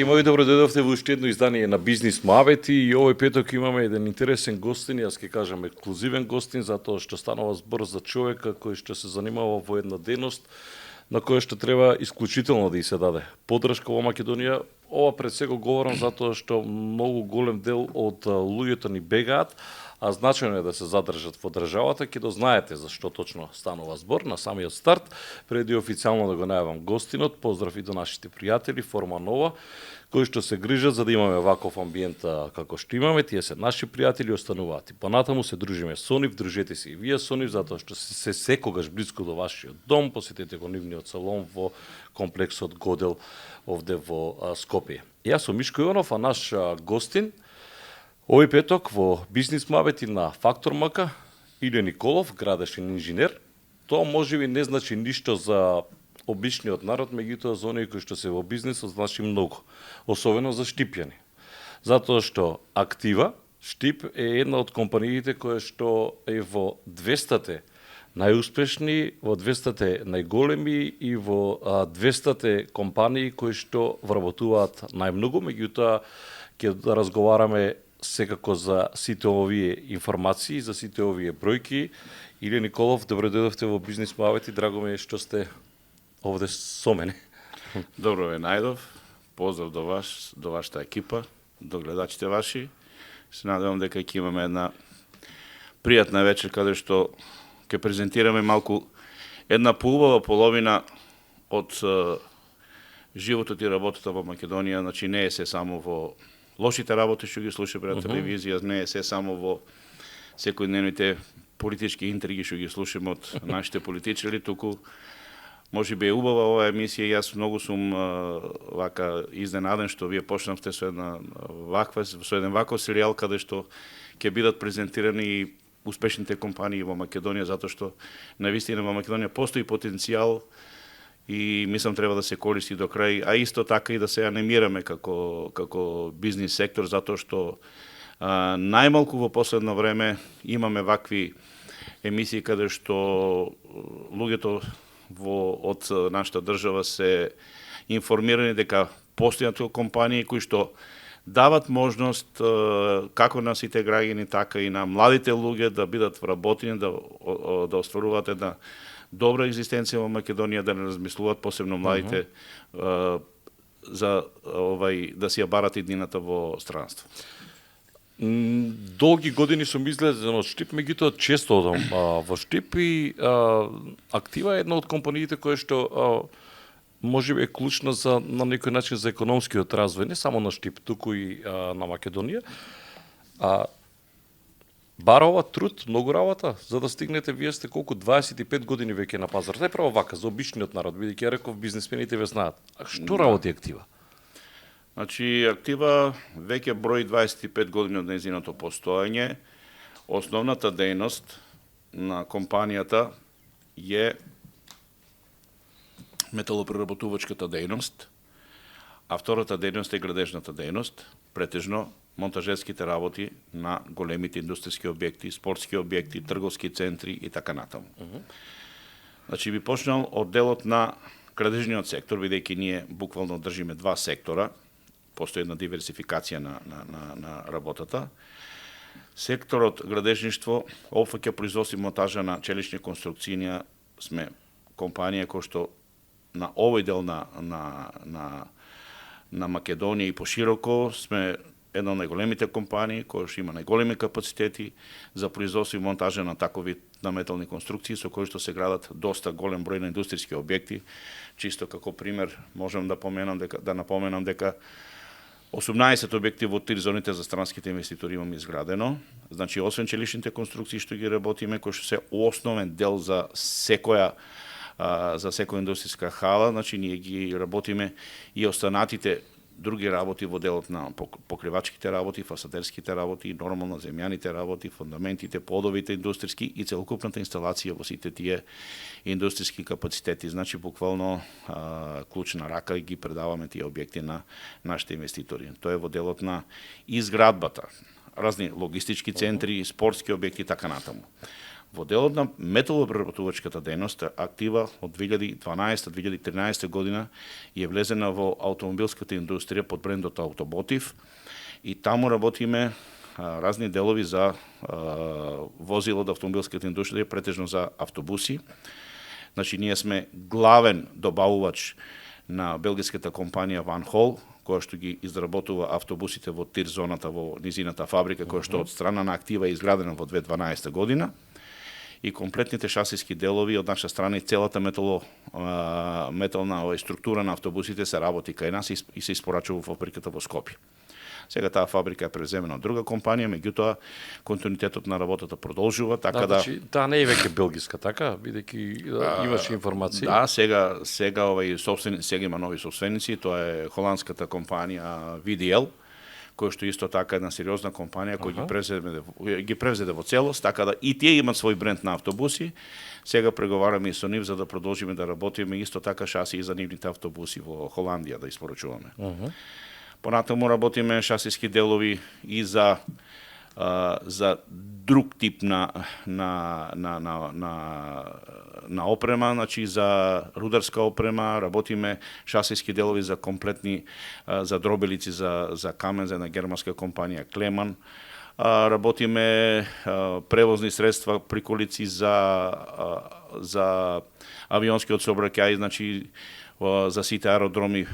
Драги мои, добро дојдовте во уште едно издание на Бизнис Моабети и овој петок имаме еден интересен гостин, јас ќе кажам ексклузивен гостин, затоа што станува збор за човека кој што се занимава во една дејност на која што треба исклучително да и се даде поддршка во Македонија. Ова пред сега говорам затоа што многу голем дел од луѓето ни бегаат, а значајно е да се задржат во државата. Ќе дознаете за што точно станува збор на самиот старт. Преди официјално да го најавам гостинот, поздрав и до нашите пријатели Форма Нова, кои што се грижат за да имаме ваков амбиент како што имаме. Тие се наши пријатели, остануваат и понатаму се дружиме со нив, дружете се и вие со нив, затоа што се секогаш близко до вашиот дом, посетете го нивниот салон во комплексот Годел овде во Скопје. Јас сум Мишко Иванов, а наш гостин овој петок во Бизнис Моабети на Фактор МК, Илје Николов, градешен инженер. Тоа можеби не значи ништо за обичниот народ, меѓутоа за оние кои што се во бизнисот значи многу, особено за штипјани. Затоа што Актива, Штип е една од компаниите која што е во 200-те најуспешни, во 200-те најголеми и во 200-те компании кои што вработуваат најмногу, меѓутоа ќе разговараме секако за сите овие информации, за сите овие бројки. Илје Николов, добро дојдовте во Бизнис Моабети, драго ми е што сте овде со мене. Добро ве најдов, поздрав до вашата екипа, до гледачите ваши. Се надевам дека ќе имаме една пријатна вечер каде што ќе презентираме малку една поубава половина од животот и работата во Македонија. Значи не е се само во лошите работи што ги слушаме на телевизија, не е се само во секојдневните политички интриги што ги слушаме од нашите политичари, туку можеби е убава оваа емисија. Јас многу сум вака изненаден што вие почнавте со еден ваков серијал каде што ќе бидат презентирани и успешните компании во Македонија, затоа што навистина во Македонија постои потенцијал и мислам треба да се користи до крај, а исто така и да се анимираме како бизнис сектор, затоа што најмалку во последно време имаме вакви емисии каде што луѓето од нашата држава се информирани дека постојат компании кои што дават можност како на сите граѓани, така и на младите луѓе да бидат вработени, да остваруваат една добра екзистенција во Македонија, да не размислуваат посебно младите за да си ја барат иднината во странство. Долги години сум излезен од Штип, меѓутоа често одам во Штип и Актива е една од компаниите која што можеби е клучна на некој начин за економскиот развој, не само на Штип, туку и на Македонија. Бара ова труд, многу работа, за да стигнете, вие сте колку 25 години веќе на пазар. Тај право вака, за обичниот народ, бидејќи ја реков, бизнисмените ве знаат. А што работи Актива? Значи, Актива веќе брои 25 години од нејзиното постоење. Основната дејност на компанијата е металопреработувачката дејност, а втората дејност е градежната дејност, претежно монтажерските работи на големите индустријски објекти, спортски објекти, трговски центри и така натаму. Значи би почнал од делот на градежниот сектор, бидејќи ние буквално држиме два сектора, постои една диверсификација на работата. Секторот градежништво опфаќа производство и монтажа на челични конструкции. Ние сме компанија која што на овој дел на Македонија и пошироко сме една од најголемите компании која што има најголеми капацитети за производство и монтажа на таков вид на метални конструкции, со кои што се градат доста голем број на индустријски објекти. Чисто како пример можам да напоменам дека 18 објекти во тризоните за странските инвеститори имаме изградено. Значи, освен челичните конструкции што ги работиме, кои што се основен дел за секоја индустријска хала, значи ние ги работиме и останатите други работи во делот на покривачките работи, фасадерските работи, нормално земјаните работи, фундаментите, подовите индустријски и целокупната инсталација во сите тие индустријски капацитети. Значи, буквално клучна рака и ги предаваме тие објекти на нашите инвеститори. Тоа е во делот на изградбата, разни логистички центри, спортски објекти и така натаму. Во делот на металопреработувачката дејност, актива од 2012-2013 година е влезена во автомобилската индустрија под брендот Automotive и таму работиме разни делови за возила од автомобилската индустрија, претежно за автобуси. Значи, ние сме главен добавувач на белгиската компанија Van Hol, која што ги изработува автобусите во тир зоната во низината фабрика, која што од страна на актива е изградена во 2012 година. И комплетните шасиски делови од наша страна и целата метална структура на автобусите се работи кај нас и се испорачува во фабриката во Скопје. Сега таа фабрика е преземена од друга компанија, меѓутоа континуитетот на работата продолжува, така да... Значи, таа не е веќе белгиска, така? Бидејќи имаше информации. Да, сега сега има нови собственици, тоа е холандската компанија VDL, која што исто така една сериозна компанија која ги превзеде во целост, така да и тие имаат свој бренд на автобуси. Сега преговараме и со нив за да продолжиме да работиме исто така шаси и за нивните автобуси во Холандија да испорачуваме. Понатаму работиме шасиски делови и за друг тип на опрема, значи за рударска опрема, работиме шасиски делови за комплетни за дробелици за камен за една германска компанија Клеман. Работиме превозни средства, приколици за авионскиот сообраќај, значи за сите аеродроми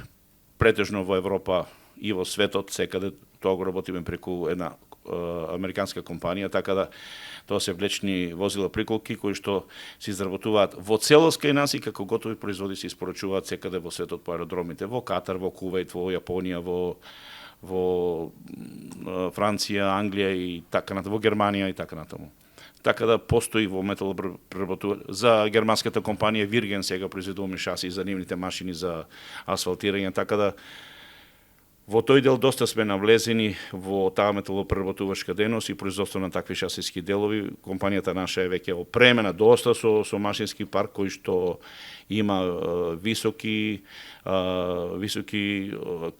претежно во Европа и во светот, секаде тоа го работиме преку една американска компанија, така да тоа се влечни возила приколки кои што се изработуваат во целост кај нас и како готови производи се испорачуваат секаде во светот по аеродромите, во Катар, во Кувајт, во Јапонија, во Франција, Англија и така натаму, во Германија и така натаму. Така да постои во металопреработување. За германската компанија Вирген сега произведуваме шаси за нивните машини за асфалтирање, така да во тој дел доста сме навлезени во таа металопреработувачка дејност и производство на такви шасиски делови. Компанијата наша е веќе опремена доста со машински парк кој што има високи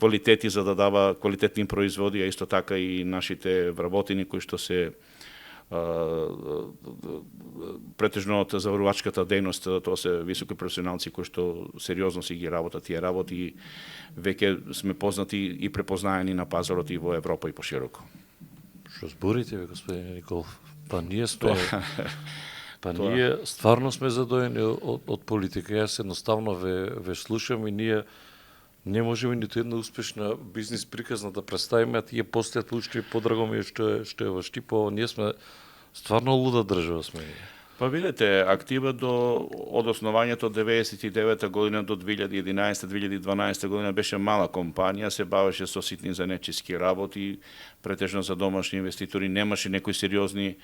квалитети за да дава квалитетни производи, а исто така и нашите вработени кои што се претежно од заварувачката дејност, тоа се високи професионалци кои што сериозно си ги работат тие работи, веќе сме познати и препознаени на пазарот и во Европа и пошироко. Што зборите, бе, господин Николов? Па ние сме... ние стварно сме задоени од политика. Јас едноставно ве слушам и ние не можеме ниту една успешна бизнис приказна да представиме, а тие постојат уште подраго ми што е во Штипо. Ние сме стварно луда држава сме. Па видете, актива од основањето 99 година до 2011-2012 година беше мала компанија, се бавеше со ситни занечиски работи, претежно за домашни инвеститори, немаше некои сериозни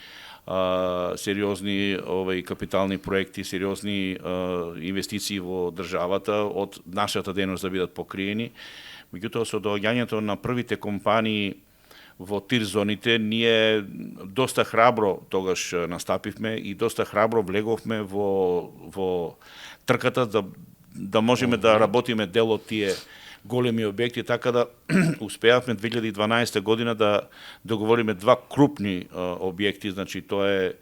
капитални проекти, сериозни инвестиции во државата од нашата дејност да бидат покриени. Меѓутоа со доаѓањето на првите компании во тир зоните, ние доста храбро тогаш настапивме и доста храбро влеговме во трката да можеме да работиме дел од тие големи објекти, така да успеавме 2012 година да договориме два крупни објекти, значи тоа е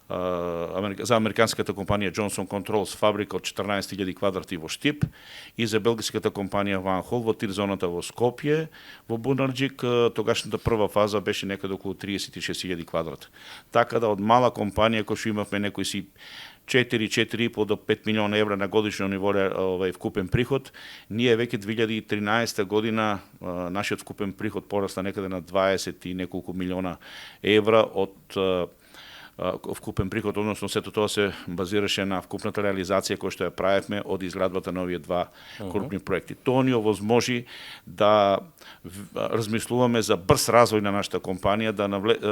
за американската компанија Johnson Controls фабрика од 14.000 квадрати во Штип и за белгиската компанија Van Hol во тир зоната во Скопје, во Бунарџик, тогашната прва фаза беше некаде околу 36.000 квадрата. Така да од мала компанија кој што имавме некои си 4,5 до 5 милиона евра на годишно ниво вкупен приход, ние веќе 2013 година нашиот вкупен приход порасна некаде на 20 и неколку милиона евра од вкупен приход, односно сето тоа се базираше на вкупната реализација која што ја правевме од изградбата на овие два крупни проекти. Тоа ни овозможи да размислуваме за брз развој на нашата компанија,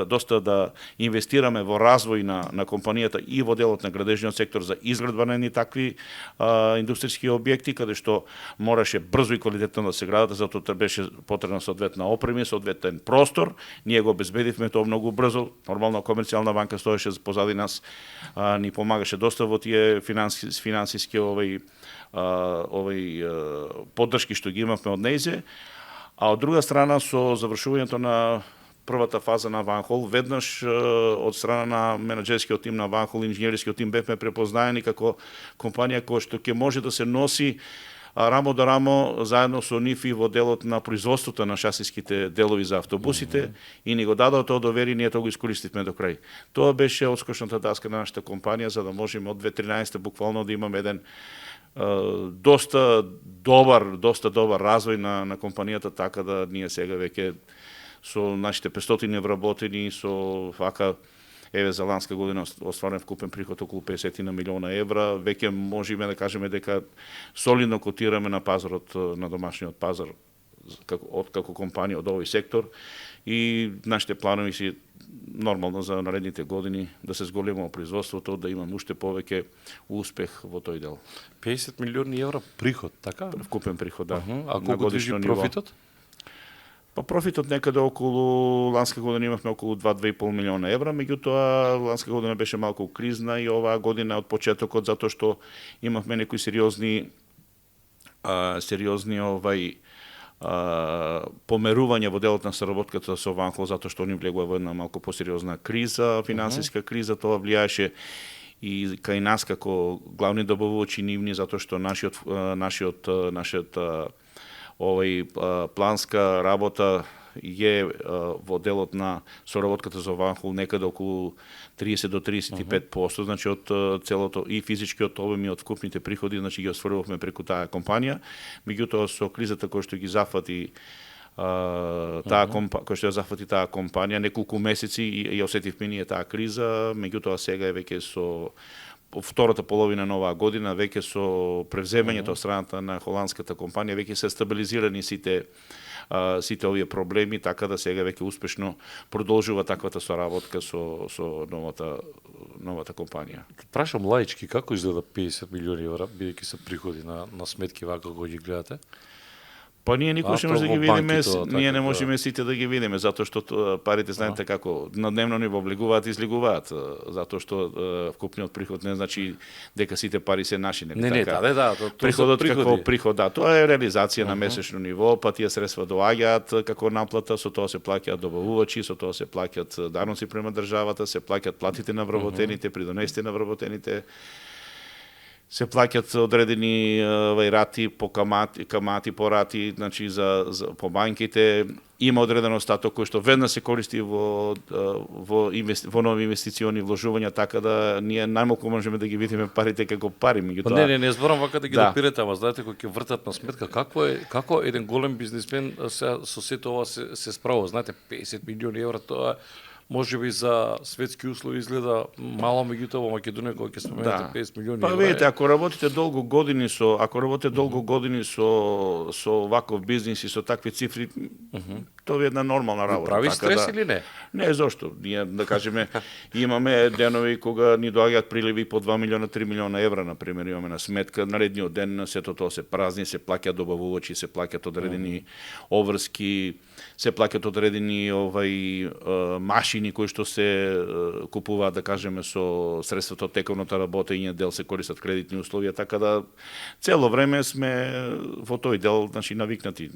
доста да инвестираме во развој на компанијата и во делот на градежниот сектор за изградба на едни такви индустријски објекти, каде што мораше брзо и квалитетно да се градат, затоа беше потребна соодветна опрема, соодветен простор. Ние го обезбедивме тоа многу брзо. Нормално комерцијална банка стоеше позади нас, ни помагаше доста во тие финансиски поддршки што ги имавме од нејзе, а од друга страна со завршувањето на првата фаза на Ванхол, веднаш од страна на менаџерскиот тим на Ванхол, инженерискиот тим бевме препознаени како компанија која што ќе може да се носи рамо до рамо заедно со нив и во делот на производството на шасиските делови за автобусите и ни го дадоа тоа доверие, ние тоа го искористивме до крај. Тоа беше одскочната даска на нашата компанија за да можеме од 2013 буквално да имаме еден доста добар развој на компанијата, така да ние сега веќе со нашите 500 вработени, со вака еве за ланска година остварен вкупен приход околу 50 милиона евра, веќе можеме да кажеме дека солидно котираме на пазарот, на домашниот пазар како компанија од овој сектор и нашите планови си нормално за наредните години да се зголемува производството, да имаме уште повеќе успех во тој дел. 50 милиони евра приход, така? Вкупен приход, да. А колку движи профитот? Па профитот некаде околу ланска година имавме околу 2-2,5 милиона евра, меѓутоа ланска година беше малку кризна и оваа година од почетокот затоа што имавме некои сериозни померување во делот на соработката со Ванхол затоа што они влегува во една малку посериозна криза, финансиска криза, тоа влијаеше и кај нас како главни добавувачи нивни затоа што нашиот планска работа е во делот на соработката со Ванхол некаде околу 30 до 35%, значи од целото и физичкиот обем и од вкупните приходи, значи ги освојувавме преку таа компанија. Меѓутоа со кризата која што ги зафати која што ја зафати таа компанија неколку месеци и осетивме ние таа криза, меѓутоа сега е веќе со втората половина на оваа година, веќе со превземањето од страната на холандската компанија, веќе се стабилизирани сите овие проблеми, така да сега веќе успешно продолжува таквата соработка со новата компанија. Прашам лаички, како изгледа 50 милиони евра, бидејќи се приходи на сметки вака кога ги гледате? Па ние никош не можеме да ги видиме, ние не можеме сите да ги видиме, затоа што парите знаете како на дневно ниво влегуваат и излегуваат, затоа што вкупниот приход не значи дека сите пари се наши, Не, да, приходот како приход, да, тоа е реализација на месечно ниво, па тие средства доаѓаат како наплата, со тоа се плаќаат добавувачи, со тоа се плаќаат даноци према државата, се плаќаат платите на вработените, придонесите на вработените, се плаќаат одредени рати по камати по рати, значи по банките, има одреден остаток кој што веднаш се користи во нови инвестициони вложувања, така да ние најмалку можеме да ги видиме парите како пари, меѓутоа. Не зборам вака да ги допирате, ама знаете кој ќе вртат на сметка како еден голем бизнисмен со сето ова се справува, знаете 50 милиони евра, тоа можеби за светски услови изгледа мало, меѓутоа во Македонија кога ќе споменете 50 милиони евра. Па видите, ако работите долго години со ваков бизнис и со такви цифри, тоа е една нормална работа. Прави стрес или не? Не, зошто? Ние, да кажеме, имаме денови кога ни доаѓаат приливи по 2 милиона, 3 милиона евра, например, имаме на сметка. Наредниот ден сето тоа се празни, се плаќаат добавувачи, се плаќаат одредени обврски, се плаќаат одредени машини кои што се купуваат, да кажеме, со средството од тековната работа и дел се користат кредитни условија, така да цело време сме во тој дел, значи, навикнати.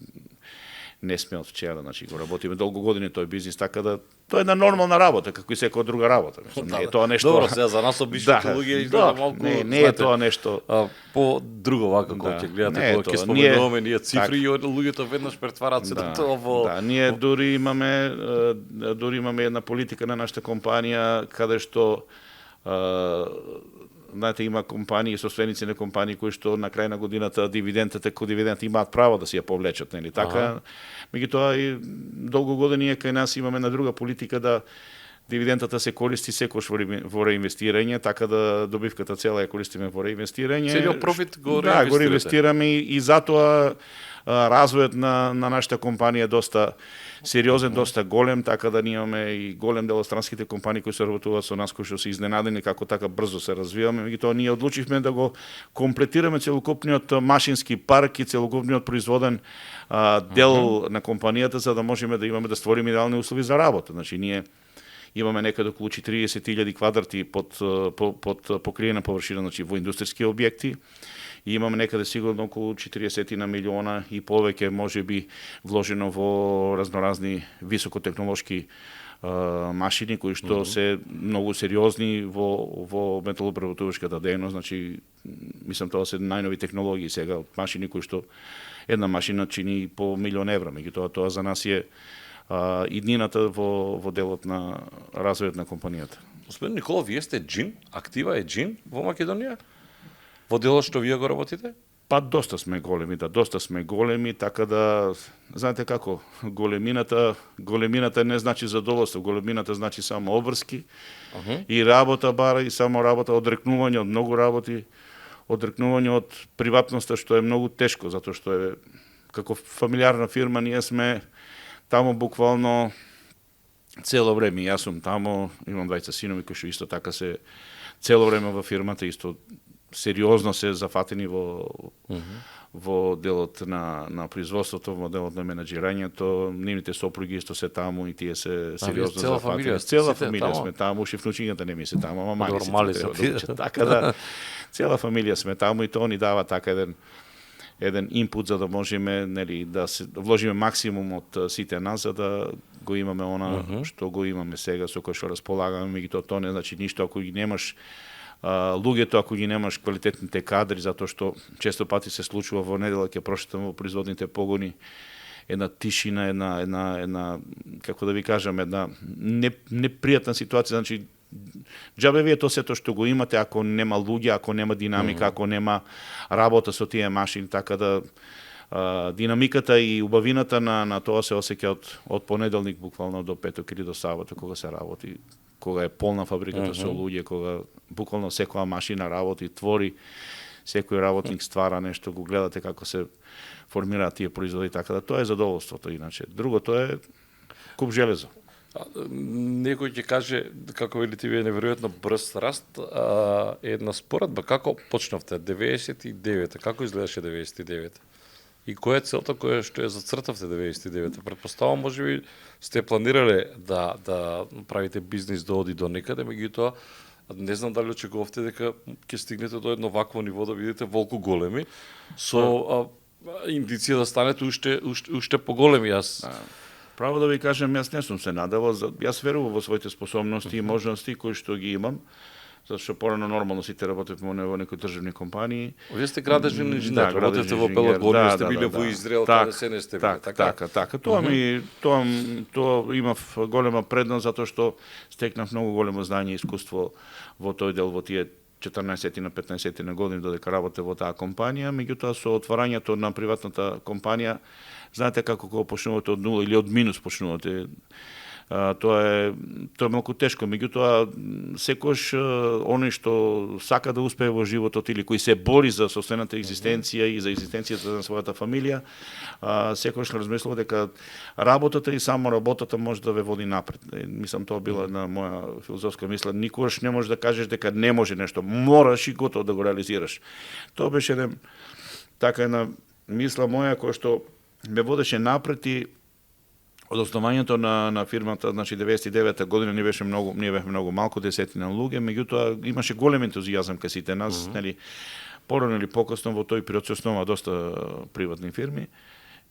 Не сме од вчера, значи го работиме долго години тој бизнис, така да тоа е една нормална работа, како и секоја друга работа. Не е тоа нешто. Добро, сега за нас обичните луѓе изгледа малку. Не е тоа нешто. По друго вака кога ќе гледате, кога ќе споменуваме ние цифри и луѓето веднаш претвараат се на тоа во. Да, ние дури имаме една политика на нашата компанија каде што знаете, има компании, собственици на компании кои што на крај на годината дивидендата имаат право да си ја повлечат, нели така? Меѓутоа и долго години кај нас имаме на друга политика да дивидендата се користи секош во реинвестирање, така да добивката цела ја користиме во реинвестирање. Целиот профит го реинвестираме. Да, го реинвестираме и затоа развојот на нашата компанија е доста сериозен, доста голем, така да ние имаме и голем дел од странските компании кои се работуваат со нас, кои што се изненадени како така брзо се развиваме. Меѓутоа ние одлучивме да го комплетираме целокупниот машински парк и целокупниот производен дел на компанијата за да можеме да имаме да створиме идеални услови за работа. Значи ние имаме некаде околу 40.000 квадрати под покриена површина, значи во индустријски објекти. и имаме некаде сигурно околу 40 милиона и повеќе можеби вложено во разноразни високотехнолошки машини кои што се многу сериозни во металопреработувачката дејност, значи мислам тоа се најнови технологии сега, машини кои што една машина чини по €1.000.000, меѓутоа тоа за нас е иднината во делот на развојот на компанијата. Господин Никола, вие сте джин, актива е джин во Македонија? Во делот што вие го работите? Па доста сме големи, така да, знаете како, големината не значи задоволство, големината значи само обврски и работа бара, и само работа, одрекнување од многу работи, одрекнување од приватноста, што е многу тешко, затоа што е, како фамилиарна фирма, ние сме таму буквално цело време. Јас сум таму, имам двајца синови кои што исто така се цело време во фирмата, исто сериозно се зафатени во делот на производството, во делот на менаџирањето, нивните сопруги исто се таму и тие се сериозно зафатени. Цела фамилија сме таму, уште внучињата не ми се таму, ама мали се. Така да, цела фамилија сме таму и тоа ни дава така еден инпут за да можеме, нели, да се вложиме максимум од сите нас за да го имаме она што го имаме сега, со кој што располагаме, меѓутоа тоа не значи ништо ако ги немаш луѓето, ако ги немаш квалитетните кадри, затоа што често пати се случува во недела ќе прошетам во производните погони една тишина, една како да ви кажам, една непријатна ситуација, значи џабе вие тоа сето што го имате ако нема луѓе, ако нема динамика, ако нема работа со тие машини, така да динамиката и убавината на тоа се осеќа од понеделник буквално до петок или до сабота кога се работи, кога е полна фабриката со луѓе, кога буквално секоја машина работи, твори, секој работник ствара нешто, го гледате како се формираат тие производи, така да тоа е задоволството иначе. Другото е куп железо. Некој ќе каже, како велите вие, неверојатно брз раст, една споредба, како почнавте 99-та, како изгледаше 99-та? И која е целта која што ја зацртавте 99-та? Претпоставам, можеби сте планирале да правите бизнис да оди до некаде, меѓутоа не знам дали очекувавте дека ќе стигнете до едно вакво ниво да видите волку големи со индиција да станете уште поголеми. Право да ви кажам, јас не сум се надевал, јас верувам во своите способности и можности кои што ги имам, зашто порано нормално сите работевме во некои државни компании. Вие сте градежен инженер, работевте во Пелагонија, сте биле во Израел, каде се не сте биле, така? Така. Тоа имав голема предност затоа што стекнав многу големо знање и искуство во тој дел, во тие 14 на 15 на години додека работев во таа компанија, меѓутоа со отварањето на приватната компанија, знаете како кога почнувате од нула или од минус почнувате, тоа е малку тешко, меѓутоа секојаш оној што сака да успее во животот или кој се бори за собствената екзистенција и за екзистенцијата на својата фамилија, секојаш размислува дека работата и само работата може да ве води напред. Мислам, тоа била една моја филозофска мисла. Никогаш не можеш да кажеш дека не може нешто, мораш и готово да го реализираш. Тоа беше една мисла моја која што ме водеше напред и од основањето на фирмата, значи 99-та година ние бевме многу малку, десетина луѓе, меѓутоа имаше голем ентузијазам кај сите нас, нели, порано или покасно во тој период се основа доста приватни фирми.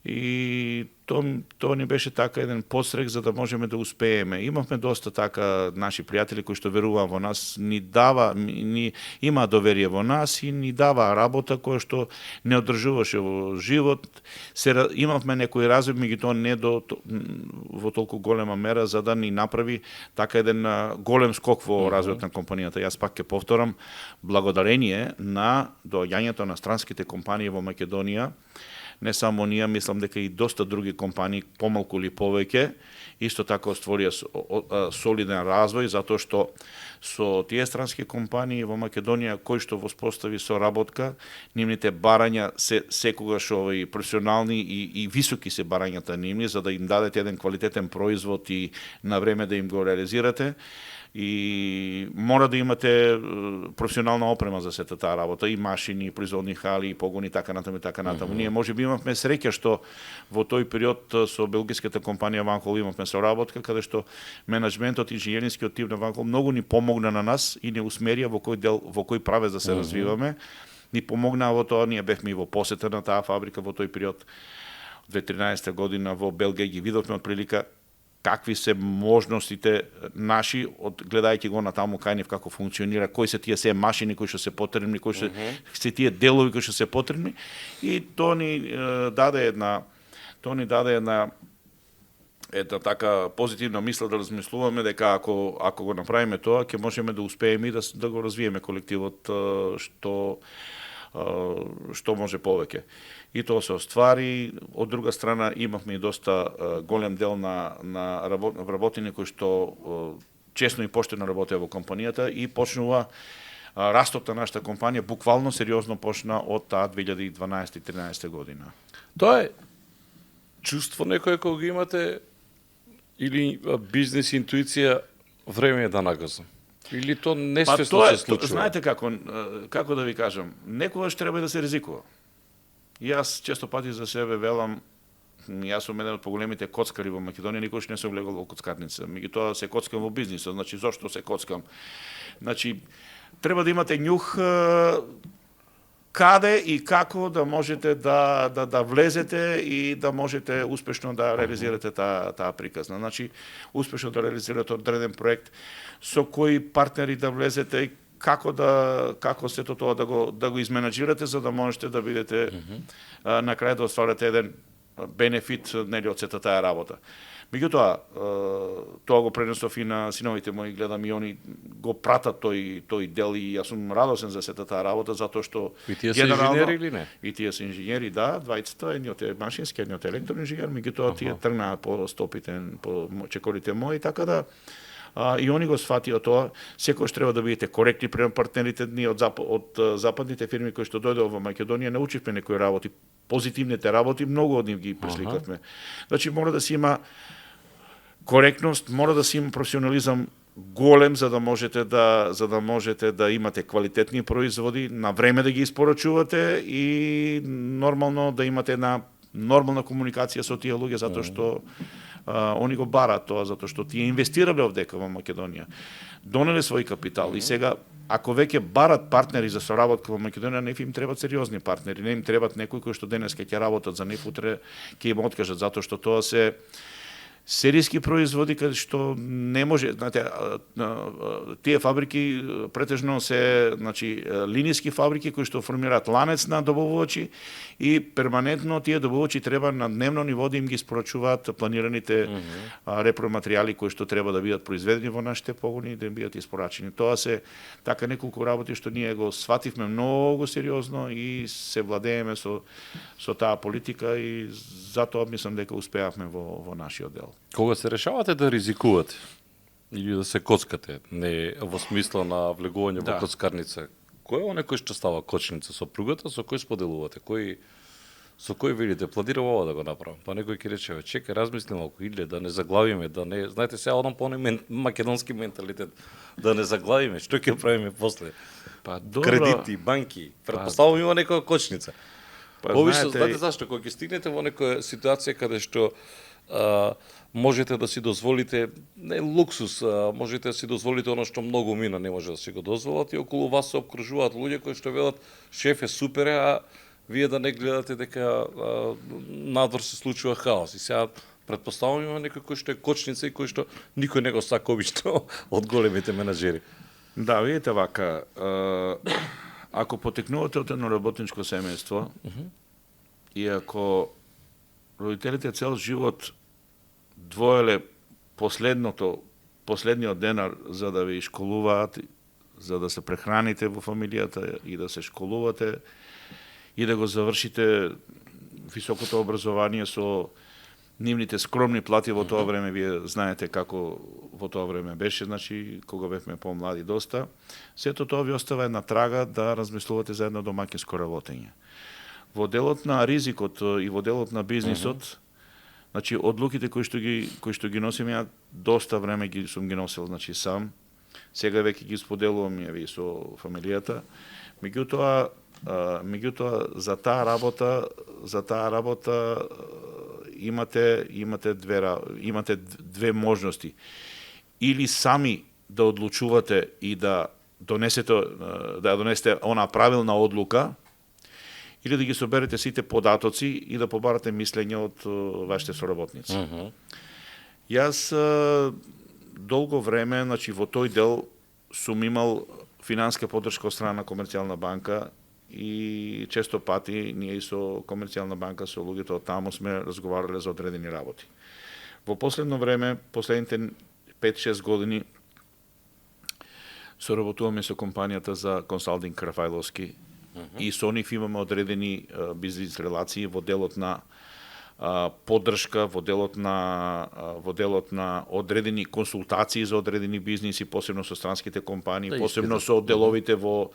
И тоа ни беше така еден посрек за да можеме да успееме. Имавме доста така наши пријатели кои што веруваа во нас, има доверие во нас и ни дава работа која што не одржуваше во живот. Имавме некој развој, меѓутоа не во толку голема мера за да ни направи така еден голем скок во развојот на компанијата. Јас пак ќе повторам, благодарение на доаѓањето на странските компании во Македонија, не само ние, мислам дека и доста други компании, помалку или повеќе, исто така остварија солиден развој, затоа што со тие странски компании во Македонија, кои што воспостави соработка, нивните барања се секогаш професионални и високи се барањата нивни, за да им дадете еден квалитетен производ и на време да им го реализирате. И мора да имате професионална опрема за сета таа работа, и машини, и производни хали, и погони, така натаму. Ние можеби имавме среќа што во тој период со белгиската компанија Ванхол имавме соработка, каде што менеджментот и инженерскиот тим на Ванхол многу ни помогна на нас и ни усмерија во кој правец да се развиваме. ни помогнаа во тоа, ние бевме и во посета на таа фабрика во тој период. 2013 година во Белгија ги видовме од прилика какви се можностите наши, од гледајќи го на таму кај нив како функционира, кои се тие се машини кои што се потребни, кои што се тие делови кои што се потребни, и тоа ни даде една така позитивна мисла да размислуваме дека ако го направиме тоа, ќе можеме да успееме и да го развиеме колективот што може повеќе. И тоа се оствари. Од друга страна имавме и доста голем дел на работени кои што честно и поштено работеа во компанијата и почнува растот на нашата компанија буквално сериозно почна од таа 2012-13 година. Тоа е чувство некое кога го имате или бизнес интуиција, време е да нагазам. Или то несвесно се случува? Знаете како да ви кажам, некогаш треба да се ризикува. И јас често пати за себе велам, јас сум еден од поголемите коцкари во Македонија, никогаш не сум влегол во коцкарница. Меѓутоа се коцкам во бизнисот, значи зошто се коцкам? Значи треба да имате њух каде и како да можете да влезете и да можете успешно да реализирате таа приказна. Значи успешно да реализирате одреден проект, со кои партнери да влезете, како сето тоа да го изменаџирате за да можете да бидете на крај да остварите еден бенефит нели од сета таа работа. Меѓутоа, тоа го пренесов и на синовите мои, гледам и они го пратат тој дел и јас сум радосен за сета таа работа затоа што И тие се инженери или не? И тие се инженери, да, двајцата, едниот е машински, едниот е електроинженер, меѓутоа тие тргнаа по стопите, по чекорите мои, така да и они го сфатија тоа. Секогаш треба да бидете коректни према партнерите. Ние од западните фирми кои што дојдоа во Македонија научивме некои работи, позитивните работи, многу од нив ги пресликавме. Значи мора да се има коректност, мора да се има професионализам голем за да можете да имате квалитетни производи, на време да ги испорачувате и нормално да имате една нормална комуникација со тие луѓе затоа што они го бараат тоа затоа што тие инвестирале овдека во Македонија. Донеле свој капитал и сега ако веќе барат партнери за соработка во Македонија, не им требаат сериозни партнери, не им требаат некои кои што денеска ќе работат за нив, утре ќе им откажат затоа што тоа се серијски производи каде што не може, знаете, тие фабрики претежно се, значи, линиски фабрики кои што формираат ланец на добавувачи и перманентно тие добавувачи треба на дневно ниво да им ги испорачуваат планираните репроматеријали кои што треба да бидат произведени во нашите погони и да им бидат испорачени. Тоа се така неколку работи што ние го свативме многу сериозно и се владееме со таа политика и затоа мислам дека успеавме во нашиот дел. Кога се решавате да ризикувате или да се коцкате, не во смисла на влегување во коцкарница, кој е оне кој што става кочница? Сопругата, со кој споделувате? Со кој видите, планирам ова да го направам? Па некој ќе рече, чекај, размисли малку, или да не заглавиме, да не, знаете сега одам по оној македонски менталитет, да не заглавиме, што ќе правиме после? Па добро. Кредити, банки, претпоставувам има некоја кочница. Повише, знаете зашто, кога ќе стигнете во некоја ситуација каде што можете да си дозволите, не луксус, можете да си дозволите оно што многу мина не може да си го дозволат и околу вас се обкружуваат луѓе кои што велат шеф е супер, а вие да не гледате дека надвор се случува хаос. И сега претпоставувам има некој кој што е кочница и кој што никој не го сака обично од големите менаџери. Да, видите вака, ако потекнувате од едно работничко семејство и ако родителите цел живот двоеле последниот денар за да ви школуваат, за да се прехраните во фамилијата и да се школувате и да го завршите високото образование со нивните скромни плати во тоа време, вие знаете како во тоа време беше, значи кога бевме помлади доста, сето тоа ви остава една трага да размислувате за едно домаќинско работење. Во делот на ризикот и во делот на бизнисот, значи одлуките кои што ги носим, ја доста време сум ги носил, значи сам. Сега веќе ги споделувам ја со фамилијата. Меѓутоа за таа работа имате две можности. Или сами да одлучувате и да донесете она правилна одлука, или да ги соберете сите податоци и да побарате мислење од вашите соработници. Јас долго време, значи во тој дел сум имал финанска поддршка од страна на Комерцијална банка и често пати ние и со Комерцијална банка, со луѓето од таму сме разговарале за одредени работи. Во последно време, последните 5-6 години, соработуваме со компанијата за консалтинг Крафајловски и со нив имаме одредени бизнис релации во делот на поддршка, во делот на одредени консултации за одредени бизниси, посебно со странските компании, посебно со деловите во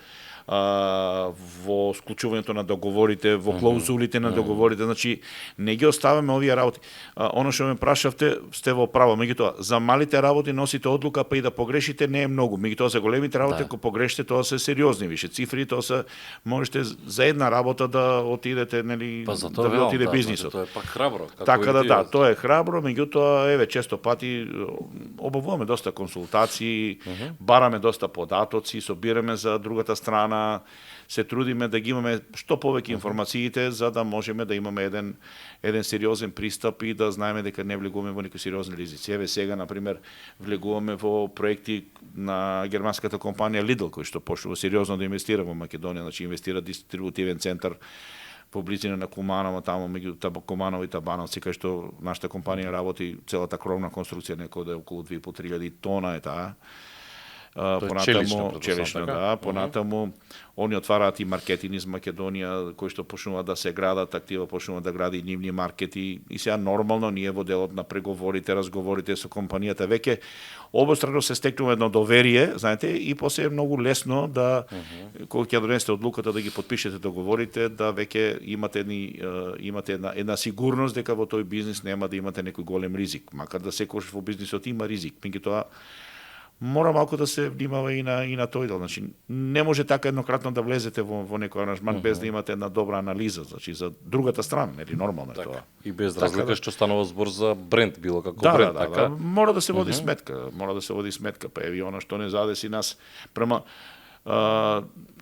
склучувањето на договорите, во клаузулите на договорите, значи не ги оставаме овие работи. Оно што ме прашавте, сте во право, меѓутоа за малите работи носите одлука, па и да погрешите не е многу. Меѓутоа за големите работи ако погрешите, тоа се сериозни више цифри, тоа се можете за една работа да отидете, нели, да ви отиде бизнисот. Тоа е пак храбро. Така да, тоа е храбро, меѓутоа еве често пати обавуваме доста консултации, бараме доста податоци, собираме за другата страна, се трудиме да ги имаме што повеќе информациите за да можеме да имаме еден сериозен пристап и да знаеме дека не влегуваме во некои сериозни ризици. Еве сега на пример влегуваме во проекти на германската компанија Lidl, кој што почнува сериозно да инвестира во Македонија, значи инвестира дистрибутивен центар во близина на Куманово, таму меѓу Куманово и Табановци, кај што нашата компанија работи, целата кровна конструкција некој да е околу 2.500 тона е таа. Понатаму челична, да, понатаму они отвараат и маркети низ Македонија кои што почнуваат да се градат, актива почнува да гради нивни маркети и сега нормално ние во делот на преговорите, разговорите со компанијата веќе обострано се стекнува едно доверие, знаете, и после е многу лесно да кога ќе донесете одлуката да ги потпишете договорите, да веќе имате една сигурност дека во тој бизнис нема да имате некој голем ризик, макар да секогаш во бизнисот има ризик, меѓутоа мора малку да се внимава и на тој дел. Значи, не може така еднократно да влезете во некој аранжман без да имате една добра анализа, значи за другата страна, нели нормално е тоа. И без разлика што станува збор за бренд, било како бренд, така. Мора да се води сметка, па еве она што не задеси нас према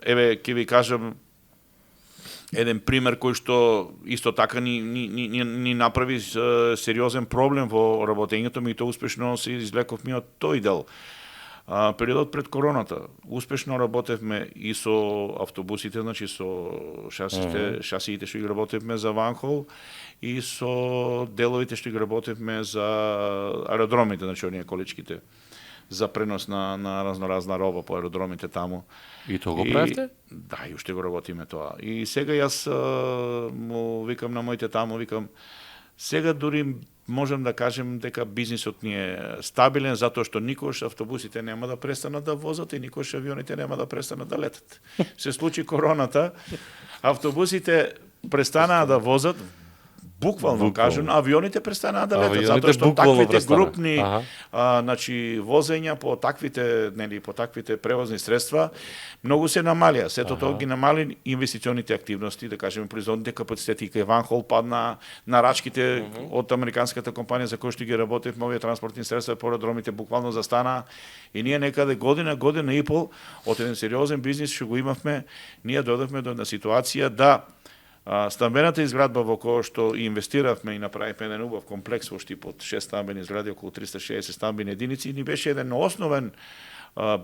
еве ќе ви кажам еден пример кој што исто така ни направи сериозен проблем во работењето ми и тоа успешно се извлековме од тој дел. Периодот пред короната успешно работевме и со автобусите, значи со шасиите што ги работевме за Ванхол и со деловите што ги работевме за аеродромите, значи оние количките за пренос на разноразна роба по аеродромите таму. И тоа го правите? Да, и уште го работиме тоа. И сега јас му викам на моите таму, сега дури можам да кажем дека бизнисот ни е стабилен затоа што никош автобусите нема да престанат да возат и никош авионите нема да престанат да летат. Се случи короната, автобусите престанаа да возат, буквално кажем, авионите престанаа да летат затоа што таквите групни значи возења по таквите превозни средства многу се намалија. Сето тоа ги намали инвестиционите активности, да кажеме производните капацитети кај Ванхол падна, нарачките од американската компанија за кои што ги работевме овие транспортни средства по аеродромите буквално застанаа и ние некаде година и пол од еден сериозен бизнис што го имавме, ние дојдовме до една ситуација да стамбената изградба во која што инвестиравме и направивме еден убав комплекс во тип од 6 стамбени згради, околу 360 стамбени единици, ни беше еден основен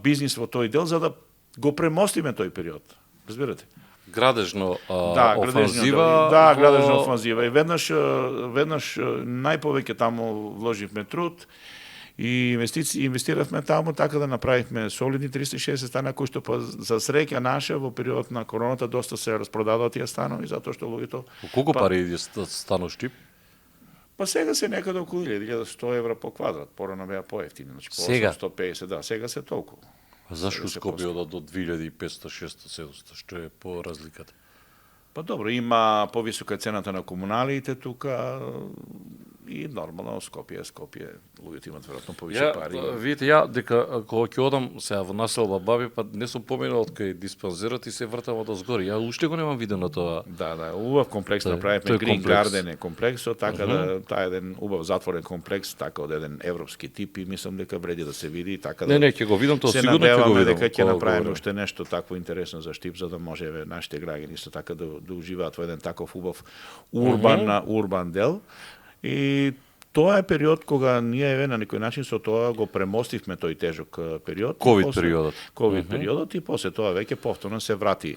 бизнис во тој дел за да го премостиме тој период. Разбирате? Градежно офанзива. Да, градежно офанзива. И веднаш најповеќе таму вложивме труд и инвестиравме таму така да направивме солидни 360 стана кои што за среќа наша во периодот на короната доста се распродадоа тие станови затоа што луѓето колку пари иде станош тип? Па сега се некаде околу 1100 евра по квадрат, порано беа поевтини, значи по 850, да, сега се толку. Зашто Скопје до 2500, 600, 700, што е по разликата? Па добро, има повисока цената на комуналиите тука, и нормално Скопје, луѓето имат веројатно повише пари. Видите, дека кога ќе одам сега во населба Баби, па не сум поминал од кај диспанзерот и се вртам од озгори. Ја уште го немам видено тоа. Да, убав комплекс направивме, Green Garden е комплексот, така да таа е еден убав затворен комплекс, така од еден европски тип и мислам дека вреди да се види, така да. Не, ќе го видам тоа, сигурно ќе го видам. Дека ќе направиме уште нешто такво интересно за Штип, за да може нашите граѓани исто така да уживаат во еден таков убав урбан дел. И тоа е период кога ние на некој начин со тоа го премостивме тој тежок период. Ковид периодот и после тоа веќе повторно се врати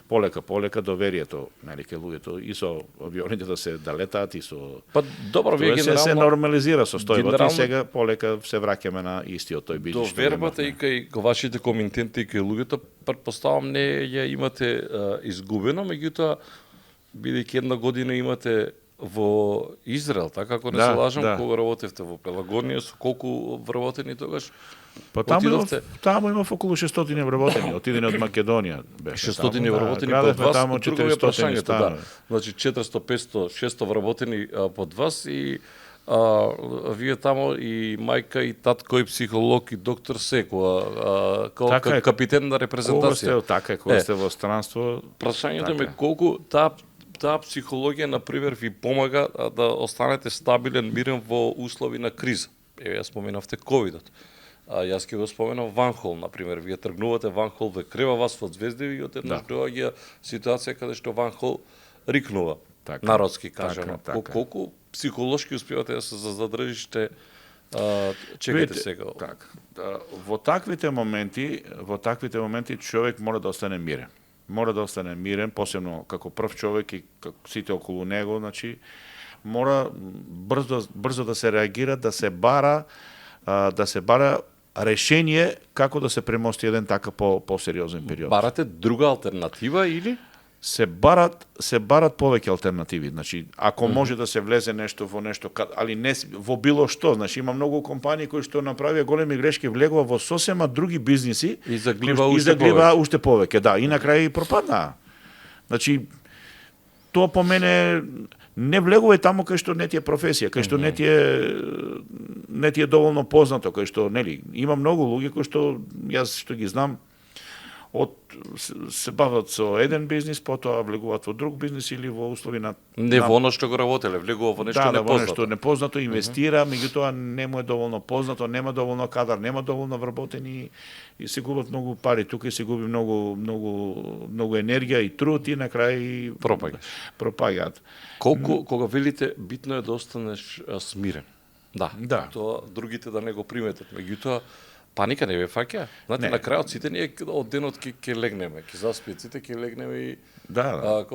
полека доверието, нели, кај луѓето и со авионите да летаат и со. Па добро, вие генерално се нормализира состојбата и сега полека се враќаме на истиот тој бизнис. Довербата и кај вашите комитенти и кај луѓето, претпоставам не ја имате изгубено, меѓутоа бидејќи една година имате во Израел, така ако не се лажам, кога работевте во Пелагонија, со колку вработени тогаш? Па таму имав околу 600 вработени, отидени од Македонија беше. 600 вработени под вас, таму 400 станови. Значи 400, 500, 600 вработени под вас и вие тамо и мајка и татко и психолог и доктор Секо, како капитен на репрезентација. Кога сте во странство. Прашањето ми колку таа психологија, например, ви помага да останете стабилен, мирен во услови на криза. Еве, ја споменавте ковидот. Јас ќе го споменам Ванхол, например. Вие тргнувате Ванхол ве крева вас во Звездеви и одеднаш доаѓа ситуација каде што Ванхол рикнува. Народски кажано. Колку психолошки успевате да се задржите, чекате сега. Во таквите моменти човек мора да остане мирен. Мора да остане мирен, посебно како прв човек и сите околу него, значи мора брзо да се реагира, да се бара решение како да се премости еден така по-сериозен период. Барате друга алтернатива или? Се барат повеќе алтернативи. Значи, ако може да се влезе нешто во нешто, али не во било што, значи има многу компании кои што направија големи грешки, влегува во сосема други бизниси и заглива уште повеќе, да, и на крај пропаднаа. Значи, тоа по мене не влегувај таму кај што не ти е професија, кај што не ти е доволно познато, кај што, нели, има многу луѓе кои што јас што ги знам се бават со еден бизнис, потоа влегуваат во друг бизнис или во услови на не во оно што го работеле, влегува во нешто непознато. Да, во нешто непознато, инвестира, меѓутоа не му е доволно познато, нема доволно кадар, нема доволно вработени и се губат многу пари тука и се губи многу енергија и труд и на крај пропагаат. Колку кога велите битно е да останеш смирен. Да. Тоа другите да не го приметат, меѓутоа паника не ве фаќа. Знаете, на крајот сите ние од денот ќе легнеме, ќе заспиат сите, ќе легнеме и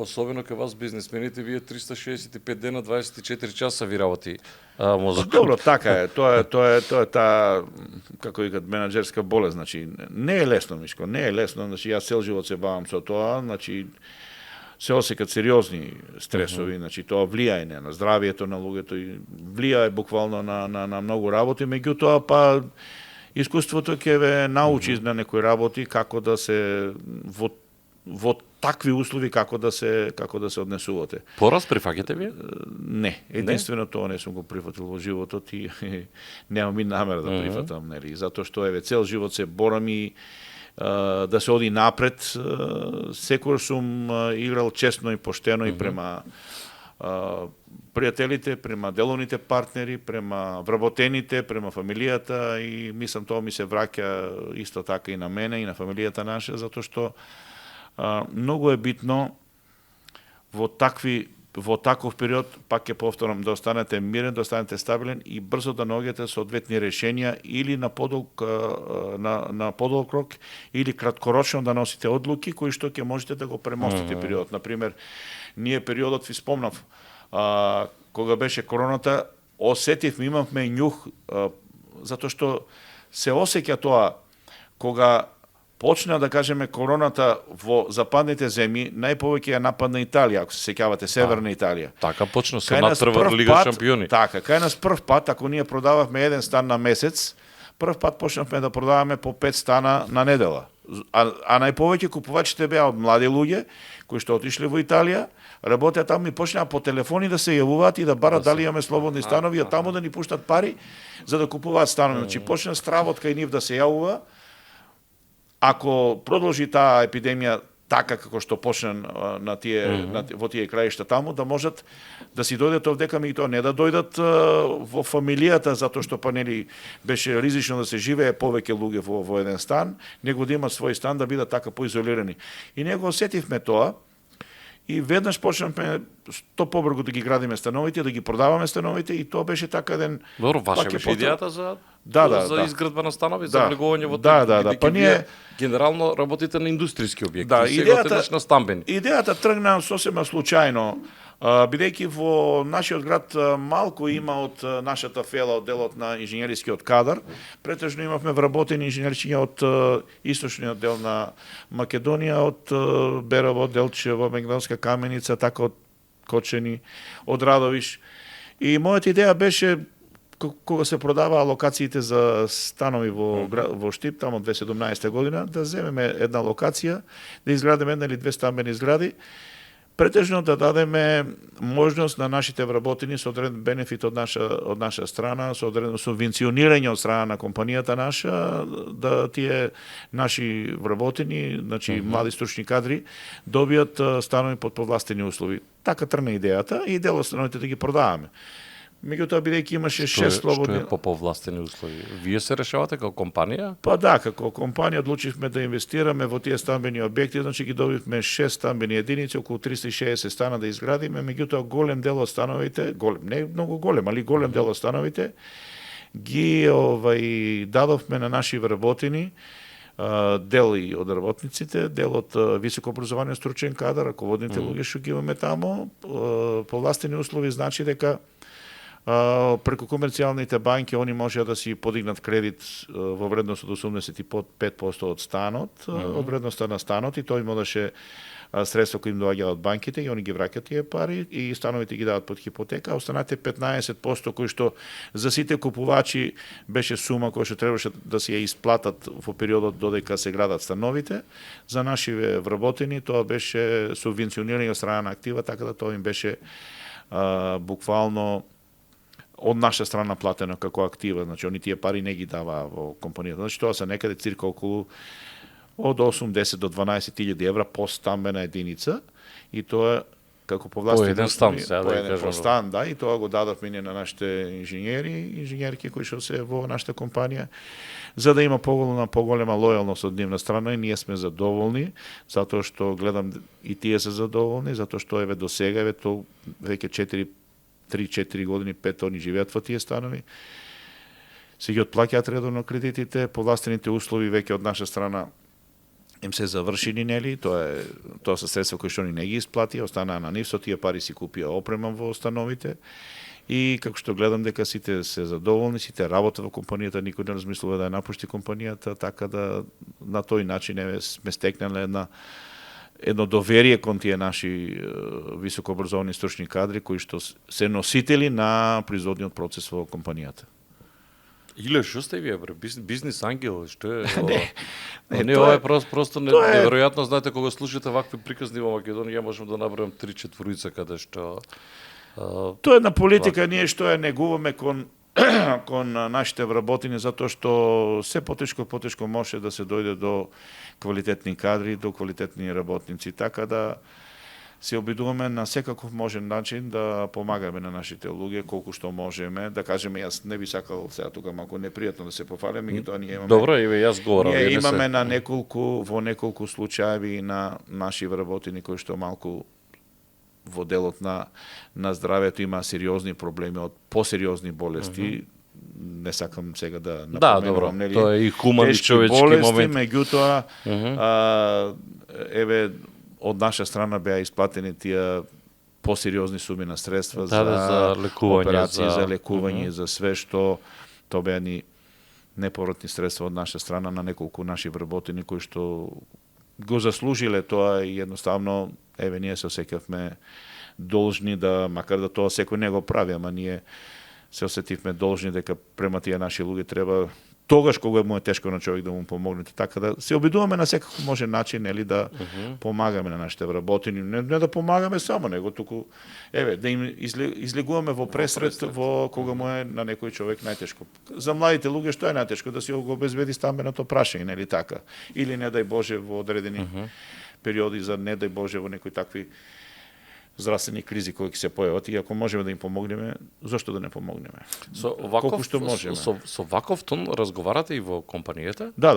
особено кај вас бизнисмените, вие 365 дена, 24 часа ви работи мозокот. Добро, така е. Тоа е таа, како викат, менаџерска болест, значи не е лесно, Мишко, не е лесно, значи јас цел живот се бавам со тоа, значи се осекат сериозни стресови, значи тоа влијае на здравието на луѓето и влијае буквално на многу работи, меѓутоа па искуството ќе ве научи на некои работи како да се во такви услови како да се однесувате. Пораз прифаќате ви? Не, единствено тоа не сум го прифатил во животот и немам и намера да прифатам, нели, затоа што еве цел живот се борам и да се оди напред. Секогаш сум играл честно и поштено и према пријателите, према деловните партнери, према вработените, према фамилијата и мислам тоа ми се враќа исто така и на мене и на фамилијата наша, затоа што многу е битно во таков период, пак ќе повторам, да останете мирен, да останете стабилен и брзо да наоѓате соодветни решенија или на подолг рок или краткорочно да носите одлуки кои што ќе можете да го премостите период. Например, ние периодот ви спомнав, кога беше короната, осетивме, имавме њух, затоа што се осеќа тоа кога почна, да кажеме, короната во западните земји, најповеќе ја нападна Италија, ако се сеќавате, Северна Италија. Така почна со натпрва Лига шампиони. Така, кај нас прв пат, ако ние продававме еден стан на месец, прв пат почнавме да продаваме по 5 стана на недела. А најповеќе купувачите беа од млади луѓе кои што отишле во Италија, работеа таму и почнаа по телефони да се јавуваат и да барат дали имаме слободни станови, а таму да ни пуштат пари за да купуваат станови. Значи почна стравот кај нив да се јавува. Ако продолжи таа епидемија така како што почна во тие краишта таму, да можат да си дојдат овдека, меѓутоа не да дојдат во фамилијата, затоа што па нели беше ризично да се живее повеќе луѓе во еден стан, него да имат свој стан, да бидат така поизолирани. И него осетивме тоа, и веднаш почнавме што побрзо да ги градиме становите, да ги продаваме становите, и тоа беше така еден... Добро, ваша беше идејата за изградба на станови, за влегување во тоа. Па ние генерално работите на индустријски објекти, идејата на стамбени. Идејата тргна сосема случајно, бидејќи во нашиот град малку има од нашата фела, од делот на инженерискиот кадар. Претежно имавме вработени инженерчиња од источниот дел на Македонија, од Берово, Делчево, Мегдонска Каменица, така од Кочени, од Радовиш. И мојата идеја беше, кога се продаваа локациите за станови во Штип, тамо 2017 година, да земеме една локација, да изградиме една или две стамбени згради, претежно да дадеме можност на нашите вработени со одреден бенефит од наша страна, со одредено субвенционирање од страна на компанијата наша, да тие наши вработени, значи млади стручни кадри, добијат станови под повластени услови. Така тргна идејата и дел од становите да ги продаваме. Меѓутоа, бидејќи имаше 6 слободни... Што е по повластени услови? Вие се решавате како компанија? Па да, како компанија одлучивме да инвестираме во тие стамбени објекти, значи ги добивме 6 стамбени единици, околу 360 стана да изградиме, меѓутоа голем дел од становите, не многу голем, али голем дел од становите, ги дадовме на наши вработени, дел и од работниците, дел од високо образование стручен кадар, раководните луѓе што ги имаме таму. Повластени услови значи дека преку комерцијалните банки они можеа да си подигнат кредит во вредност од 85% од станот, од вредноста на станот, и тој им одеше средства кои им доаѓаа од банките и они ги враќаат тие пари и становите ги дават под хипотека, а останатите 15% кои што за сите купувачи беше сума која што требаше да се ја исплатат во периодот додека се градат становите, за наши вработени тоа беше субвенционирање од страна на актива, така да тоа им беше буквално од наша страна платено како актива, значи они тие пари не ги даваа во компанијата. Значи тоа се некаде цирка околу од 8-10 до 12.000 евра по стамбена единица, и тоа како повластени по еден стан, по стан, да, и тоа го дадовме на нашите инженерки кои што се во нашата компанија, за да има поголема лојалност од нивна страна, и ние сме задоволни, затоа што гледам и тие се задоволни, затоа што еве до сега тоа веќе 3-4 години, 5 они живеат во тие станови. Се ги отплаќаат редовно кредитите, повластените услови веќе од наша страна им се завршени, нели, тоа се средства кои што они не ги исплати, останаа на нив, со тие пари си купија опрема во становите. И како што гледам дека сите се задоволни, сите работат во компанијата, никој не размислува да ја напушти компанијата, така да на тој начин сме стекнале едно доверие кон тие наши високообразовани стручни кадри кои што се носители на производниот процес во компанијата. Иле, што сте вие, бизнис ангел, што е? Не, ова е просто неверојатно, знаете, кога слушате вакви приказни во Македонија, можам да набројам 3-4 каде што... Тоа е една политика, ние што ја негуваме кон нашите вработени, затоа што се потешко може да се дојде до квалитетни кадри, до квалитетни работници, така да се обидуваме на секаков можен начин да помагаме на нашите луѓе колку што можеме. Да кажеме, јас не би сакал сега тука малку непријатно да се пофалам, меѓутоа ние имаме... Добро, јас говорам. Ние имаме на во неколку случаи на наши вработени кои што малку во делот на здравјето има сериозни проблеми од посериозни болести. Не сакам сега да напоменувам, нели? Тоа е и хуман човечки момент. Меѓутоа, еве од наша страна беа исплатени тие посериозни суми на средства за лекување, операции, за лекување, за све што тоа беа ни неповратни средства од наша страна на неколку наши вработени кои што го заслужиле тоа, и едноставно еве ние се осеќавме должни да, макар да тоа секој не го прави, ама ние се осетивме должни дека према тие наши луѓе треба тогаш кога му е тешко на човек да му помогнете, така да се обидуваме на секако може начин, нели, да помагаме на нашите вработени, не да помагаме само, него туку да им излегуваме во пресред во кога му е на некој човек најтешко. За младите луѓе што е најтешко да си го обезбеди стамбеното прашање, нели така? Или не дај Боже во одредени периоди за не дај Боже во некои такви здравствени кризи кои ќе се појават и ако можеме да им помогнеме, зошто да не помогнеме? Колку што можеме. Со ваков тон разговарате и во компанијата? Да.